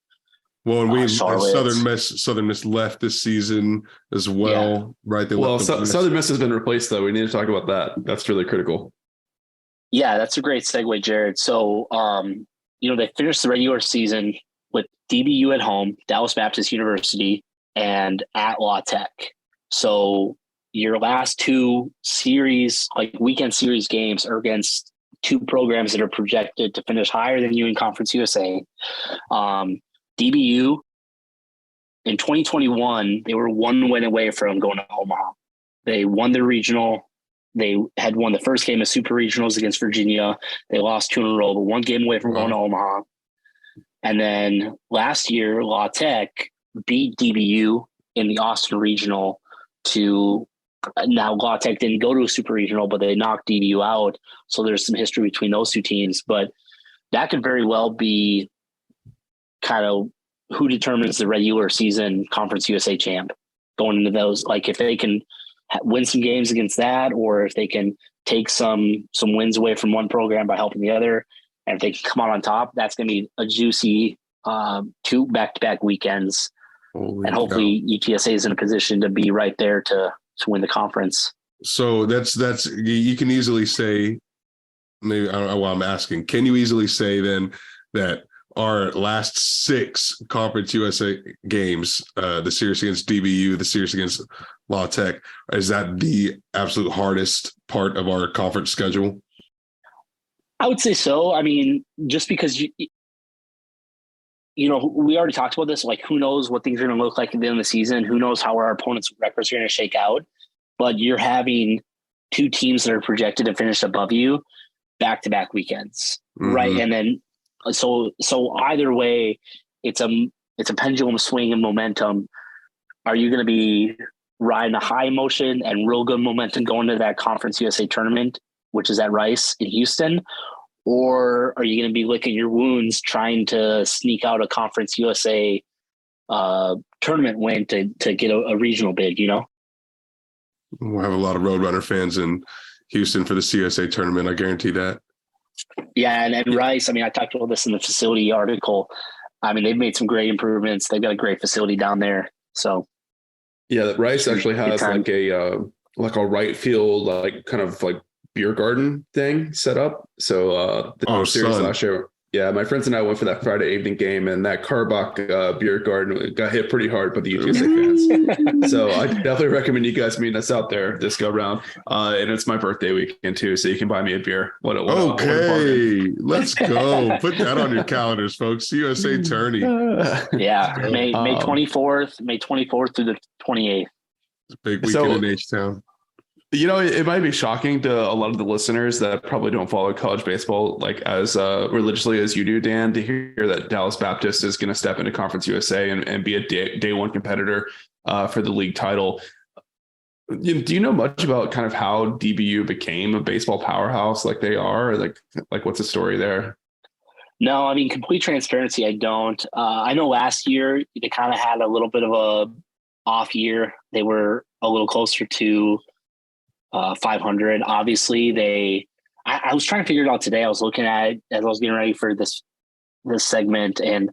Well, and we Charlotte. Southern Miss left this season as well, right? Southern Miss has been replaced, though. We need to talk about that. That's really critical. Yeah, that's a great segue, Jared. So, they finished the regular season with DBU at home, Dallas Baptist University, and at La Tech. So your last two series, like weekend series games, are against two programs that are projected to finish higher than you in Conference USA. DBU, in 2021, they were one win away from going to Omaha. They won the regional. They had won the first game of Super Regionals against Virginia. They lost 2 in a row, but one game away from going to Omaha. And then last year, La Tech beat DBU in the Austin Regional now La Tech didn't go to a Super Regional, but they knocked DBU out. So there's some history between those two teams. But that could very well be kind of who determines the regular season Conference USA champ going into those. Like if they can win some games against that, or if they can take some wins away from one program by helping the other, and if they can come out on top, that's going to be a juicy 2 back-to-back weekends. And hopefully UTSA is in a position to be right there to win the conference. So that's you can easily say, maybe I don't know why I'm asking, can you easily say then that our last 6 Conference USA games, the series against DBU, the series against La Tech, is that the absolute hardest part of our conference schedule? I would say so. I mean, just because we already talked about this, like who knows what things are going to look like at the end of the season? Who knows how our opponents' records are going to shake out? But you're having 2 teams that are projected to finish above you back-to-back weekends, right? And then so either way, it's a pendulum swing in momentum. Are you going to be riding a high motion and real good momentum going to that Conference USA tournament, which is at Rice in Houston? Or are you going to be licking your wounds trying to sneak out a Conference USA tournament win to get a regional bid, We'll have a lot of Roadrunner fans in Houston for the CSA tournament. I guarantee that. Yeah. And Rice, I talked about this in the facility article. They've made some great improvements. They've got a great facility down there. So. Yeah, Rice actually has like a right field, like kind of like beer garden thing set up. So the series last year, my friends and I went for that Friday evening game, and that Carbach beer garden got hit pretty hard by the UTSA fans. So I definitely recommend you guys meet us out there this go round. And it's my birthday weekend too, so you can buy me a beer. Okay, let's go. Put that on your calendars, folks. USA tourney. May 24th through the 28th. It's a big weekend in H-Town. It might be shocking to a lot of the listeners that probably don't follow college baseball like as religiously as you do, Dan, to hear that Dallas Baptist is going to step into Conference USA and be a day one competitor for the league title. Do you know much about kind of how DBU became a baseball powerhouse like they are? Like what's the story there? No, complete transparency, I don't. I know last year they kind of had a little bit of a off year. They were a little closer to 500. Obviously, I was trying to figure it out today. I was looking at it as I was getting ready for this segment, and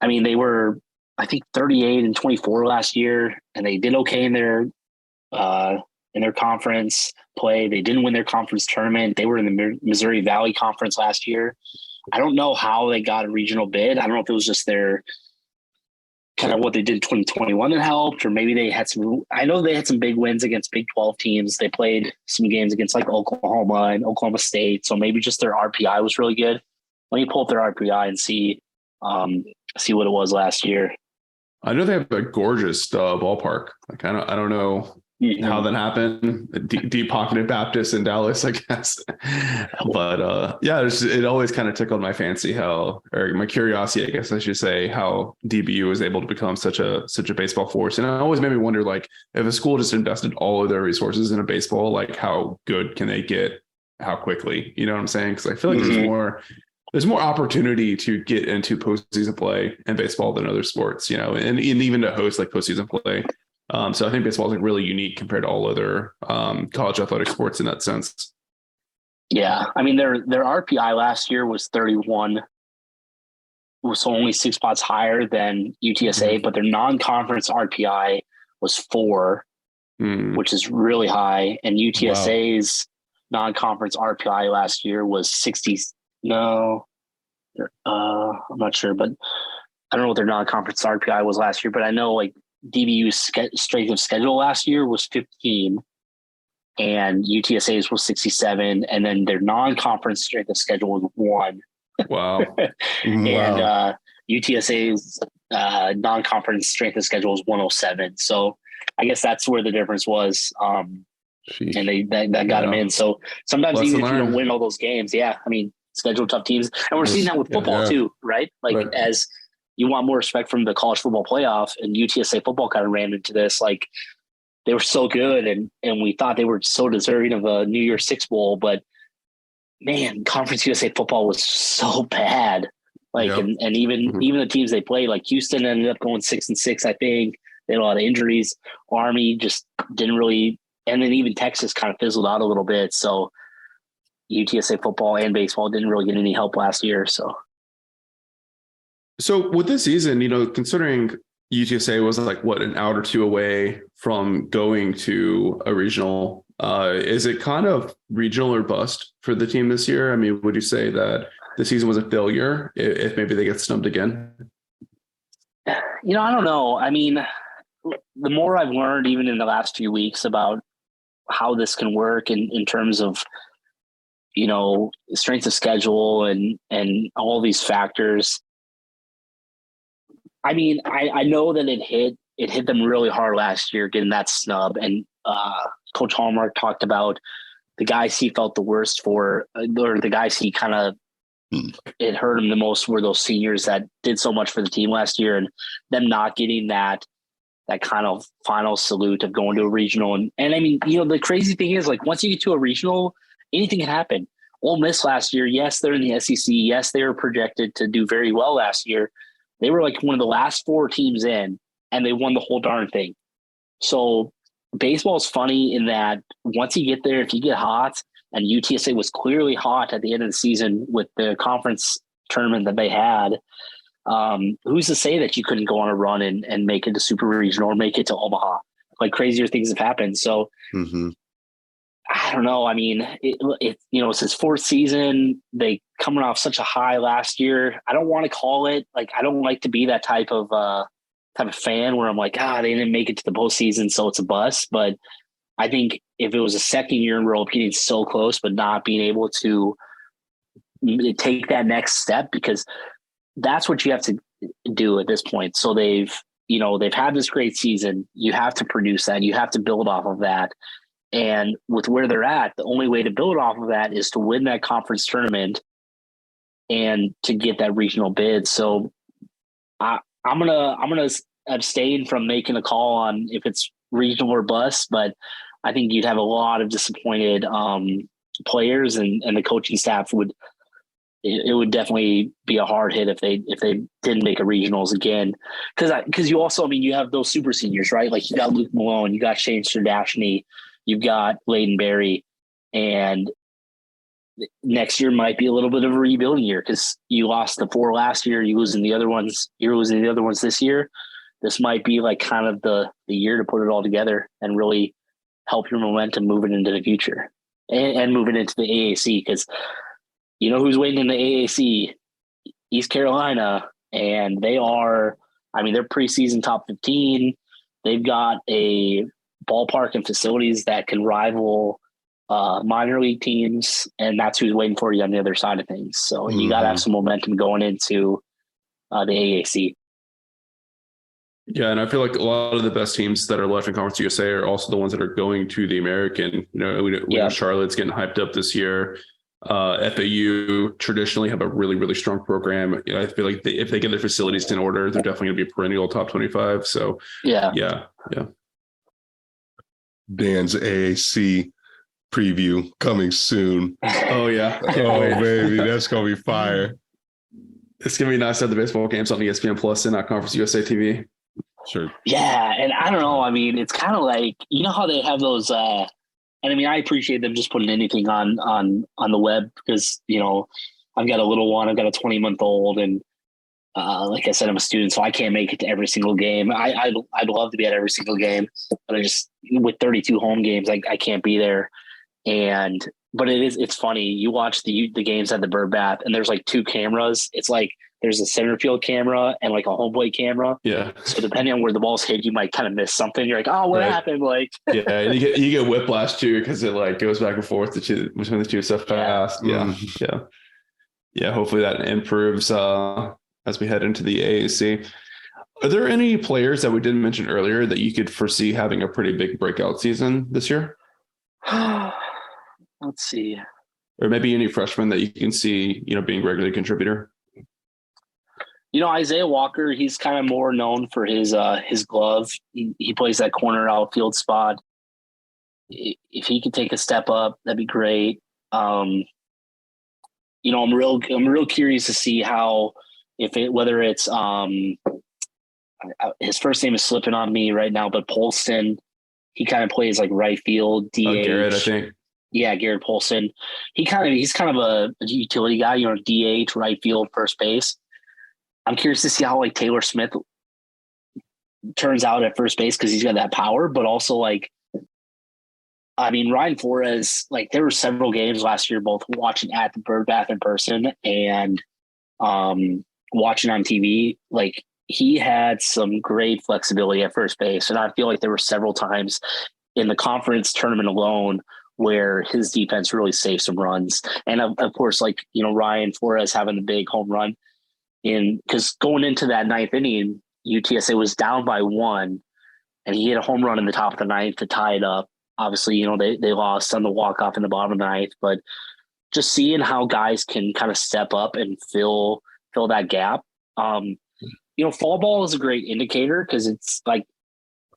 they were, I think, 38-24 last year, and they did okay in their in their conference play. They didn't win their conference tournament. They were in the Missouri Valley Conference last year. I don't know how they got a regional bid. I don't know if it was just their kind of what they did in 2021 that helped, or maybe they had I know they had some big wins against Big 12 teams. They played some games against like Oklahoma and Oklahoma State. So maybe just their RPI was really good. Let me pull up their RPI and see what it was last year. I know they have a gorgeous ballpark. Like I don't know how that happened. Deep pocketed Baptist in Dallas, I guess. But yeah, it always kind of tickled my fancy or my curiosity, I guess I should say, how DBU was able to become such a baseball force. And it always made me wonder, like, if a school just invested all of their resources in a baseball, like how good can they get? How quickly? You know what I'm saying? Because I feel like there's more opportunity to get into postseason play in baseball than other sports, you know, and even to host like postseason play. So I think baseball is like really unique compared to all other college athletic sports in that sense. Yeah. I mean, their RPI last year was 31, so only 6 spots higher than UTSA, but their non-conference RPI was 4, which is really high. And UTSA's non-conference RPI last year was 60. No, I'm not sure, but I don't know what their non-conference RPI was last year, but I know like DBU's strength of schedule last year was 15 and UTSA's was 67. And then their non-conference strength of schedule was 1. Wow. And UTSA's non-conference strength of schedule was 107. So I guess that's where the difference was. And that got them in. So sometimes even if you don't win all those games, I mean, schedule tough teams. And we're seeing that with football too, right? Like as you want more respect from the college football playoff, and UTSA football kind of ran into this, like they were so good and we thought they were so deserving of a New Year's Six Bowl, but man, Conference USA football was so bad. Like, and even the teams they played, like Houston ended up going 6-6, I think. They had a lot of injuries. Army just didn't really, and then even Texas kind of fizzled out a little bit. So UTSA football and baseball didn't really get any help last year. So with this season, you know, considering UTSA was like an hour or two away from going to a regional, is it kind of regional or bust for the team this year? I mean, would you say that the season was a failure if maybe they get snubbed again? You know, I don't know. I mean, the more I've learned even in the last few weeks about how this can work in terms of, you know, strength of schedule and all these factors. I mean, I know that it hit them really hard last year getting that snub. And Coach Hallmark talked about the guys he felt the worst for, or the guys he kind of, it hurt him the most were those seniors that did so much for the team last year, and them not getting that kind of final salute of going to a regional. And I mean, you know, the crazy thing is, like, once you get to a regional, anything can happen. Ole Miss last year, yes, they're in the SEC. Yes, they were projected to do very well last year. They were like one of the last 4 teams in, and they won the whole darn thing. So baseball is funny in that once you get there, if you get hot, and UTSA was clearly hot at the end of the season with the conference tournament that they had, who's to say that you couldn't go on a run and make it to super regional or make it to Omaha? Like, crazier things have happened. So I don't know. I mean, it you know, it's his 4th season. They coming off such a high last year. I don't want to call it, like, I don't like to be that type of fan where I'm like, they didn't make it to the postseason, so it's a bust. But I think if it was a second year in a row of getting so close, but not being able to take that next step, because that's what you have to do at this point. So they've had this great season. You have to produce that. You have to build off of that. And with where they're at, the only way to build off of that is to win that conference tournament and to get that regional bid. So I'm gonna abstain from making a call on if it's regional or bust, but I think you'd have a lot of disappointed players, and the coaching staff would definitely be a hard hit if they didn't make a regionals again. Because you also, I mean, you have those super seniors, right? Like, you got Luke Malone, you got Shane Stradashny, you've got Layden Berry, and next year might be a little bit of a rebuilding year because you lost the 4 last year. You're losing the other ones this year. This might be like kind of the year to put it all together and really help your momentum moving into the future and moving into the AAC, because you know who's waiting in the AAC? East Carolina, and they're preseason top 15. They've got a ballpark and facilities that can rival minor league teams, and that's who's waiting for you on the other side of things. So you got to have some momentum going into the AAC. Yeah, and I feel like a lot of the best teams that are left in Conference USA are also the ones that are going to the American. You know, we know Charlotte's getting hyped up this year. FAU traditionally have a really, really strong program. You know, I feel like if they get their facilities in order, they're definitely going to be a perennial top 25. So yeah. Dan's AAC preview coming soon. Oh yeah. Oh baby, that's gonna be fire. It's gonna be nice to have the baseball games on ESPN Plus and not Conference USA TV. Sure. Yeah, and I don't know. I mean, it's kind of like, you know how they have those. And I mean, I appreciate them just putting anything on the web, because you know I've got a little one. I've got a 20-month-old, and like I said, I'm a student, so I can't make it to every single game. I'd love to be at every single game, but with 32 home games, I can't be there. But it's funny. You watch the games at the Birdbath, and there's like two cameras. It's like there's a center field camera and like a home plate camera. Yeah. So depending on where the ball's hit, you miite kind of miss something. You're like, oh, what happened? Like, yeah, and you get whiplash too, because it like goes back and forth between the two so fast. Yeah. Hopefully that improves as we head into the AAC. Are there any players that we didn't mention earlier that you could foresee having a pretty big breakout season this year? Let's see. Or maybe any freshmen that you can see, you know, being a regular contributor. You know, Isaiah Walker, he's kind of more known for his glove. He plays that corner outfield spot. If he could take a step up, that'd be great. You know, I'm real curious to see how, whether it's his first name is slipping on me right now, but Polston, he kind of plays like right field, DH. Garrett, I think. Yeah, Garrett Polston. He's kind of a utility guy, you know, DH, right field, first base. I'm curious to see how like Taylor Smith turns out at first base, because he's got that power, but also like, I mean, Ryan Flores, like there were several games last year, both watching at the Birdbath in person and watching on TV. Like he had some great flexibility at first base. And I feel like there were several times in the conference tournament alone where his defense really saved some runs. And of course, like, you know, Ryan Flores having the big home run because going into that ninth inning, UTSA was down by 1, and he hit a home run in the top of the ninth to tie it up. Obviously, you know, they lost on the walk-off in the bottom of the ninth, but just seeing how guys can kind of step up and fill that gap. You know, fall ball is a great indicator, because it's like,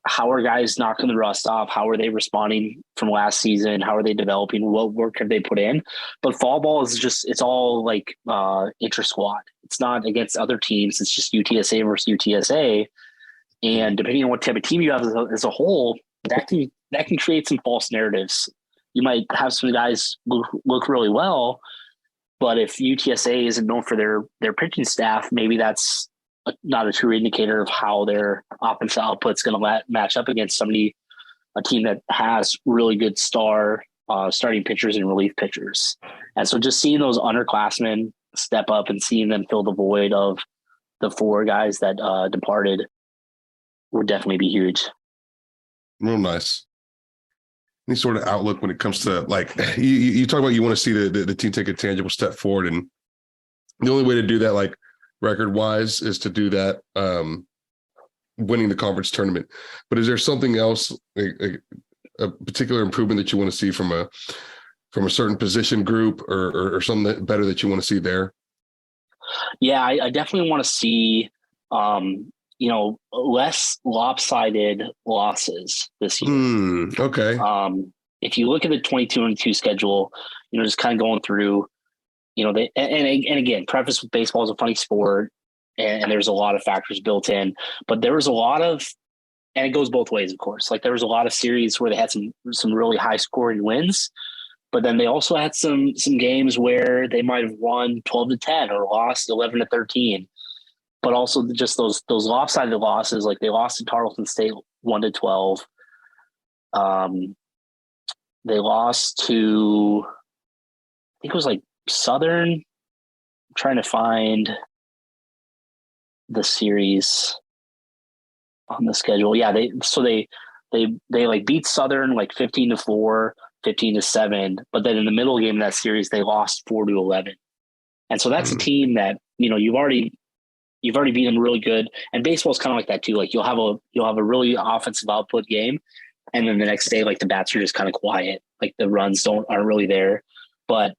how are guys knocking the rust off? How are they responding from last season? How are they developing? What work have they put in? But fall ball is it's all like intra-squad. It's not against other teams. It's just UTSA versus UTSA. And depending on what type of team you have as a whole, that can create some false narratives. You might have some guys look really well, but if UTSA isn't known for their pitching staff, maybe that's not a true indicator of how their offensive output's going to match up against a team that has really good starting pitchers and relief pitchers. And so just seeing those underclassmen step up and seeing them fill the void of the 4 guys that departed would definitely be huge. Real nice. Any sort of outlook when it comes to, like, you talk about, you want to see the team take a tangible step forward, and the only way to do that, like, record wise, is to do that winning the conference tournament. But is there something else, a particular improvement that you want to see from a certain position group, or something better that you want to see there? Yeah, I definitely want to see you know, less lopsided losses this year. Okay. If you look at the 22-2 schedule, you know, just kind of going through, you know, and again, preface with baseball is a funny sport, and there's a lot of factors built in, but there was a lot of, and it goes both ways, of course. Like there was a lot of series where they had some really high scoring wins, but then they also had some games where they might have won 12-10 or lost 11-13. But also just those lopsided losses, like they lost to Tarleton State 1-12. They lost to, I think it was like Southern. I'm trying to find the series on the schedule. Yeah, they like beat Southern like 15-4, 15-7, but then in the middle game of that series they lost 4-11. And so that's a team that, you've already beat them really good. And baseball is kind of like that too. Like you'll have a really offensive output game, and then the next day, like the bats are just kind of quiet. Like the runs aren't really there. But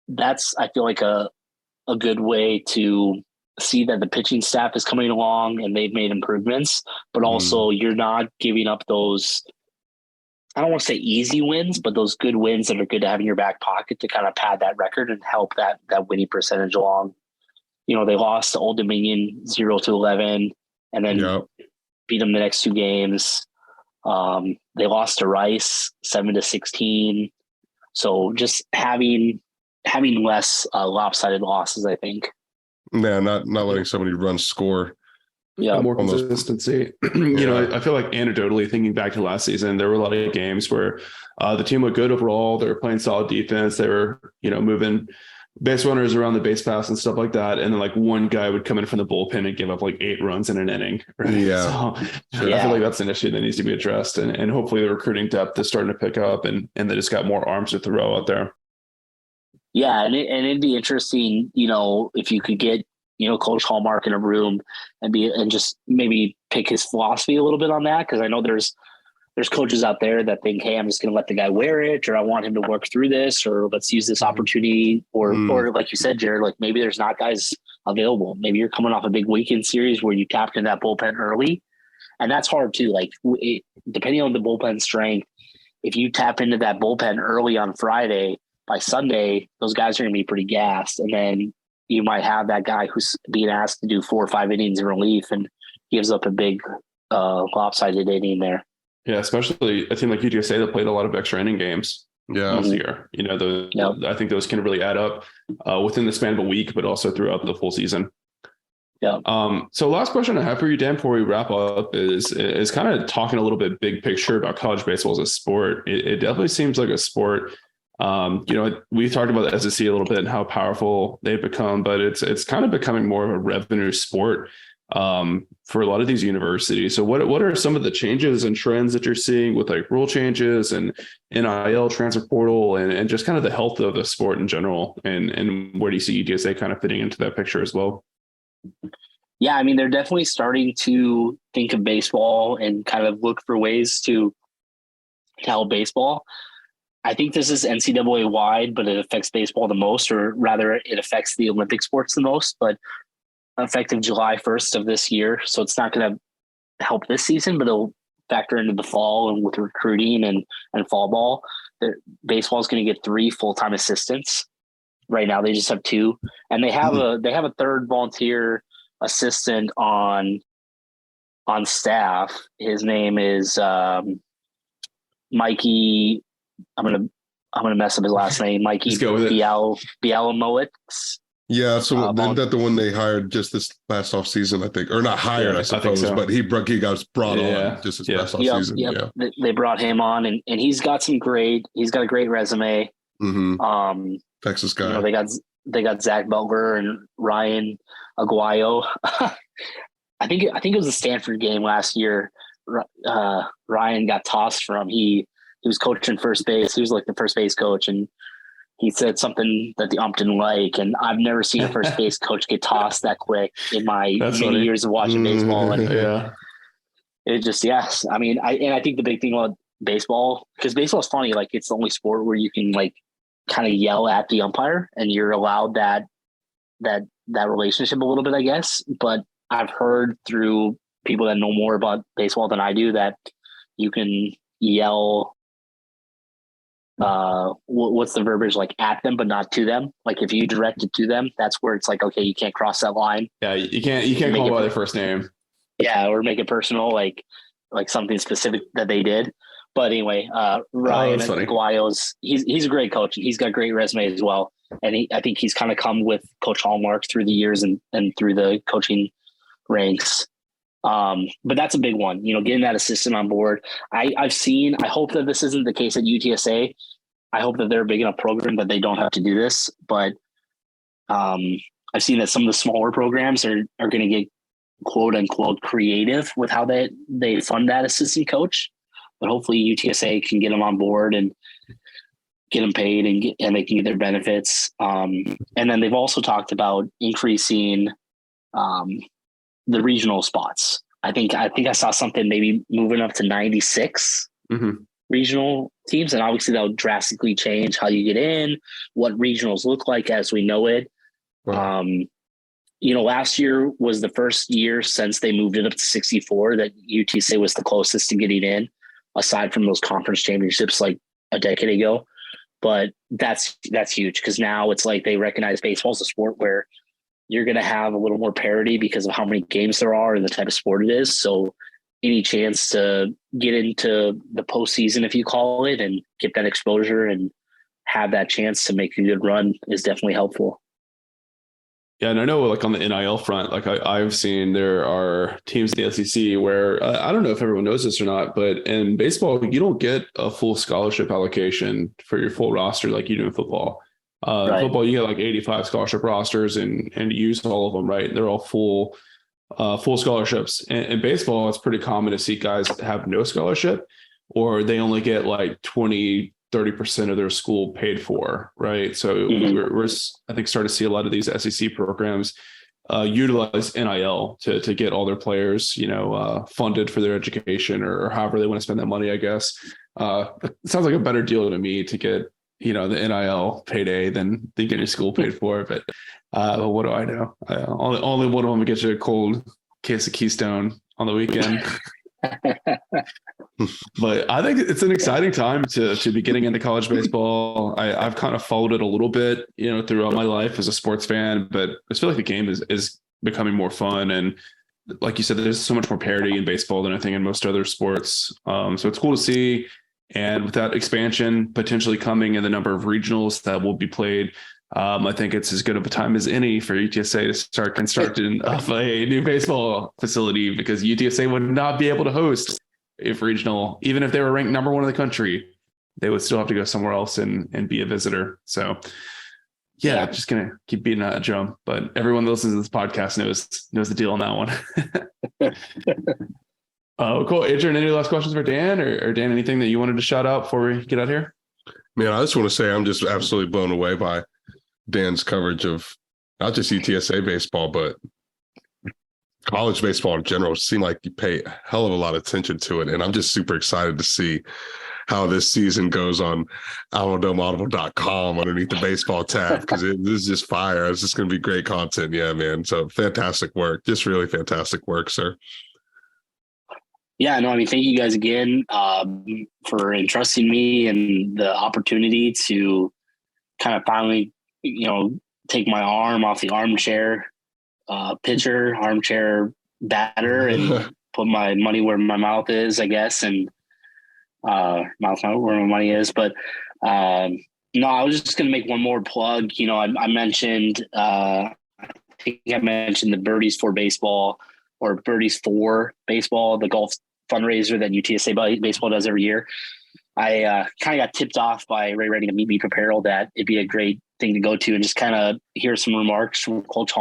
that's, I feel like, a good way to see that the pitching staff is coming along and they've made improvements, but also you're not giving up those, I don't want to say easy wins, but those good wins that are good to have in your back pocket to kind of pad that record and help that winning percentage along. They lost to Old Dominion 0-11 and then beat them the next two games. They lost to Rice 7-16. So just having less lopsided losses, I think. Yeah, not letting so many runs score. Yeah, more consistency. I feel like anecdotally, thinking back to last season, there were a lot of games where the team looked good overall. They were playing solid defense. They were, moving base runners around the base pass and stuff like that. And then like one guy would come in from the bullpen and give up like 8 runs in an inning. Right? Yeah. So I feel like that's an issue that needs to be addressed. And hopefully the recruiting depth is starting to pick up and they just got more arms to throw out there. Yeah. And it'd be interesting, if you could get, Coach Hallmark in a room and just maybe pick his philosophy a little bit on that. Cause I know there's coaches out there that think, hey, I'm just going to let the guy wear it, or I want him to work through this, or let's use this opportunity. Or like you said, Jared, like maybe there's not guys available. Maybe you're coming off a big weekend series where you tapped in that bullpen early. And that's hard too. Like depending on the bullpen strength, if you tap into that bullpen early on Friday, by Sunday, those guys are going to be pretty gassed. And then you might have that guy who's being asked to do 4 or 5 innings in relief and gives up a big lopsided inning there. Yeah, especially a team like UTSA that played a lot of extra inning games this year. I think those can really add up within the span of a week, but also throughout the full season. Yeah. So last question I have for you, Dan, before we wrap up is kind of talking a little bit big picture about college baseball as a sport. It definitely seems like a sport. We talked about the SEC a little bit and how powerful they've become, but it's kind of becoming more of a revenue sport for a lot of these universities. So what are some of the changes and trends that you're seeing with like rule changes and NIL, transfer portal, and just kind of the health of the sport in general? And where do you see UTSA kind of fitting into that picture as well? Yeah, I mean, they're definitely starting to think of baseball and kind of look for ways to help baseball. I think this is NCAA wide, but it affects baseball the most, or rather it affects the Olympic sports the most, but effective July 1st of this year. So it's not going to help this season, but it'll factor into the fall and with recruiting and fall ball. Baseball is going to get 3 full-time assistants. Right now they just have 2, and they have a third volunteer assistant on staff. His name is Mikey. I'm gonna mess up his last name. Mikey Bialamowicz. Yeah, so isn't that the one they hired just this past off season, I think, or not hired, I suppose, so. But he got brought on just this past off season. Yeah, they brought him on, and he's got a great resume. Mm-hmm. Texas guy. They got Zach Butler and Ryan Aguayo. I think it was a Stanford game last year. Ryan got tossed from he was coaching first base. He was like the first base coach, and he said something that the ump didn't like. And I've never seen a first base coach get tossed that quick in my many years of watching baseball. And it just, yes. I mean, I think the big thing about baseball, because baseball is funny, like it's the only sport where you can like kind of yell at the umpire and you're allowed that relationship a little bit, I guess. But I've heard through people that know more about baseball than I do that you can yell, what's the verbiage, like at them but not to them. Like if you direct it to them, that's where it's like, okay, you can't cross that line. Yeah, you can't call them by their first name. Yeah, or make it personal, like something specific that they did. But anyway, Ryan Aguayo's he's a great coach. He's got a great resume as well, and I think he's kind of come with Coach Hallmark through the years and through the coaching ranks. But that's a big one, getting that assistant on board. I hope that this isn't the case at UTSA. I hope that they're a big enough program that they don't have to do this. But I've seen that some of the smaller programs are going to get quote unquote creative with how they fund that assistant coach. But hopefully UTSA can get them on board and get them paid and they can get their benefits. And then they've also talked about increasing the regional spots. I think I saw something maybe moving up to 96 regional teams. And obviously that would drastically change how you get in, what regionals look like as we know it. Wow. Last year was the first year since they moved it up to 64 that UTSA was the closest to getting in, aside from those conference championships like a decade ago. But that's huge because now it's like they recognize baseball as a sport where you're going to have a little more parity because of how many games there are and the type of sport it is. So any chance to get into the postseason, if you call it, and get that exposure and have that chance to make a good run is definitely helpful. Yeah, and I know like on the NIL front, like I've seen there are teams in the SEC where I don't know if everyone knows this or not, but in baseball, you don't get a full scholarship allocation for your full roster like you do in football. Right. Football, you get like 85 scholarship rosters and you use all of them, right? They're all full scholarships. In baseball, it's pretty common to see guys have no scholarship or they only get like 20-30% of their school paid for, right? So we're I think starting to see a lot of these SEC programs utilize NIL to get all their players, funded for their education or however they want to spend that money, I guess. It sounds like a better deal to me to get, the NIL payday than getting your school paid for. But what do I know? Only one of them gets you a cold case of Keystone on the weekend. But I think it's an exciting time to be getting into college baseball. I've kind of followed it a little bit, throughout my life as a sports fan, but I feel like the game is becoming more fun. And like you said, there's so much more parity in baseball than I think in most other sports. So it's cool to see. And with that expansion potentially coming in the number of regionals that will be played, I think it's as good of a time as any for UTSA to start constructing of a new baseball facility, because UTSA would not be able to host if regional, even if they were ranked number one in the country, they would still have to go somewhere else and be a visitor. So yeah, just going to keep beating that drum, but everyone that listens to this podcast knows the deal on that one. Cool. Adrian, any last questions for Dan or Dan, anything that you wanted to shout out before we get out here? Man, I just want to say I'm just absolutely blown away by Dan's coverage of not just UTSA baseball, but college baseball in general. It seemed like you pay a hell of a lot of attention to it. And I'm just super excited to see how this season goes on AlamadomeAudible.com underneath the baseball tab, because this is just fire. It's just going to be great content. Yeah, man. So fantastic work. Just really fantastic work, sir. Yeah, no, I mean, thank you guys again for entrusting me and the opportunity to kind of finally, take my arm off the armchair pitcher, armchair batter, and put my money where my mouth is, I guess, and mouth where my money is. But no, I was just going to make one more plug. I mentioned, I think I mentioned the Birdies for Baseball or Birdies for Baseball, the golf fundraiser that UTSA baseball does every year. I kind of got tipped off by Ray Redding of Meet Me Apparel that it'd be a great thing to go to and just kind of hear some remarks from Coach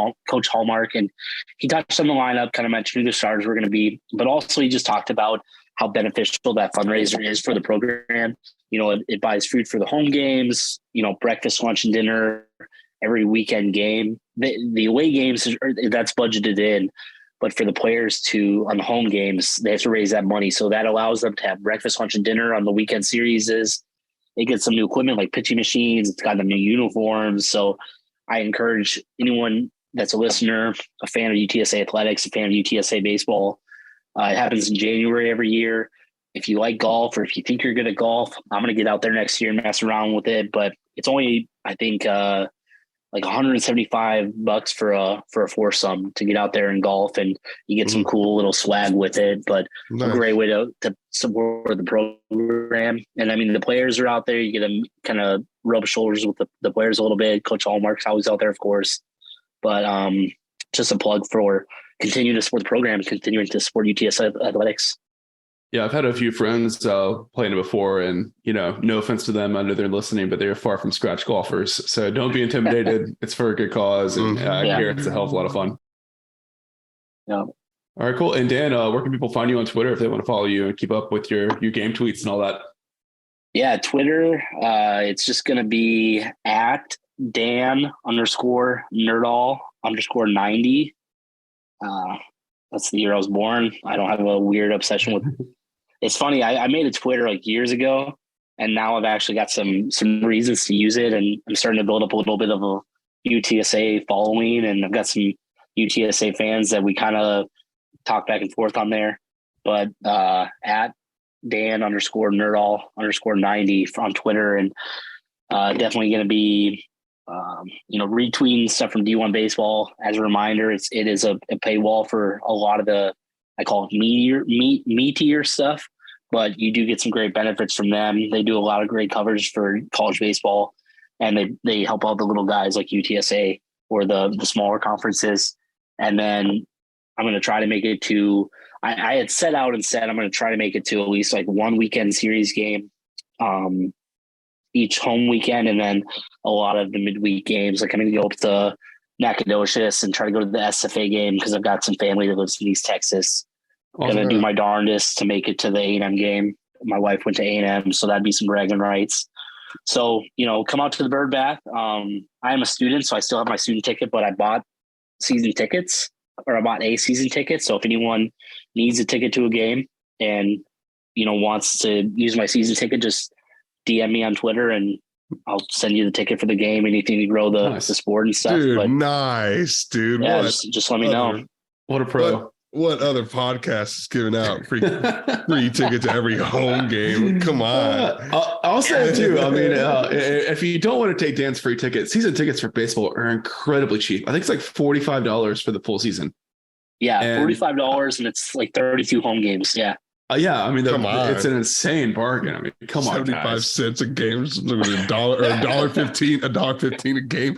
Hallmark. And he touched on the lineup, kind of mentioned who the starters were going to be, but also he just talked about how beneficial that fundraiser is for the program. It buys food for the home games, breakfast, lunch, and dinner, every weekend game. The away games, that's budgeted in. But for the players on the home games, they have to raise that money. So that allows them to have breakfast, lunch, and dinner on the weekend series. They get some new equipment like pitching machines. It's got them new uniforms. So I encourage anyone that's a listener, a fan of UTSA athletics, a fan of UTSA baseball. It happens in January every year. If you like golf or if you think you're good at golf, I'm going to get out there next year and mess around with it. But it's only, I think, like $175 for a foursome to get out there and golf, and you get some cool little swag with it. But nice. A great way to support the program. And I mean, the players are out there. You get to kind of rub shoulders with the players a little bit. Coach Hallmark's always out there, of course. But just a plug for continue to support the program, continuing to support UTSA athletics. Yeah, I've had a few friends playing it before, and no offense to them, I know they're listening, but they're far from scratch golfers. So don't be intimidated. It's for a good cause, and I hear it's a hell of a lot of fun. Yeah. All right, cool. And Dan, where can people find you on Twitter if they want to follow you and keep up with your game tweets and all that? Yeah, Twitter. It's just going to be at Dan_Nerdahl_90. That's the year I was born. I don't have a weird obsession with. It's funny. I made a Twitter like years ago, and now I've actually got some reasons to use it, and I'm starting to build up a little bit of a UTSA following, and I've got some UTSA fans that we kind of talk back and forth on there. But at Dan_Nerdahl_90 on Twitter, and definitely going to be retweeting stuff from D1 baseball. As a reminder, it is a paywall for a lot of the, I call it meatier stuff, but you do get some great benefits from them. They do a lot of great coverage for college baseball, and they help out the little guys like UTSA or the smaller conferences. And then I'm going to try to make it to, I had set out and said I'm going to try to make it to at least like one weekend series game each home weekend, and then a lot of the midweek games. Like I'm going to go up to Nacogdoches and try to go to the SFA game because I've got some family that lives in East Texas. I'm going to do my darndest to make it to the A&M game. My wife went to A&M, so that'd be some bragging rights. So, come out to the Birdbath. I am a student, so I still have my student ticket, but I bought season tickets, or I bought a season ticket. So if anyone needs a ticket to a game and, wants to use my season ticket, just DM me on Twitter and I'll send you the ticket for the game. Anything to grow the sport and stuff. Dude, nice, dude. Yeah, just let me know. What a pro. What other podcast is giving out free ticket to every home game? Come on. I'll say it too. I mean, if you don't want to take Dan's free ticket, season tickets for baseball are incredibly cheap. I think it's like $45 for the full season. Yeah, $45, and it's like 32 home games. Yeah. Yeah, I mean, it's an insane bargain. I mean, come on, 75 cents a game, $1 or $1.15 a game.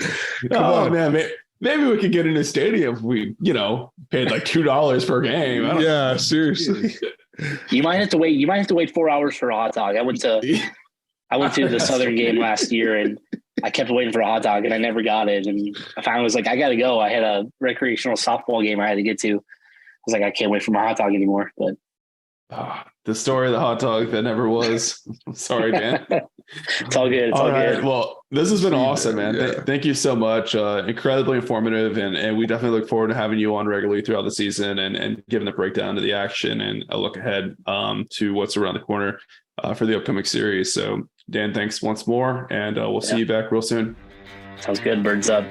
Come on, man. Maybe we could get in a stadium if we, paid like $2 per game. Seriously. You might have to wait 4 hours for a hot dog. I went to the Southern game last year, and I kept waiting for a hot dog, and I never got it. And I finally was like, I got to go. I had a recreational softball game I had to get to. I was like, I can't wait for my hot dog anymore. But the story of the hot dog that never was. Sorry, Dan. It's all good. It's all good. Well, this has been awesome, man. Yeah. Thank you so much. Incredibly informative, and we definitely look forward to having you on regularly throughout the season and giving the breakdown of the action and a look ahead to what's around the corner for the upcoming series. So, Dan, thanks once more, and we'll see you back real soon. Sounds good. Birds up.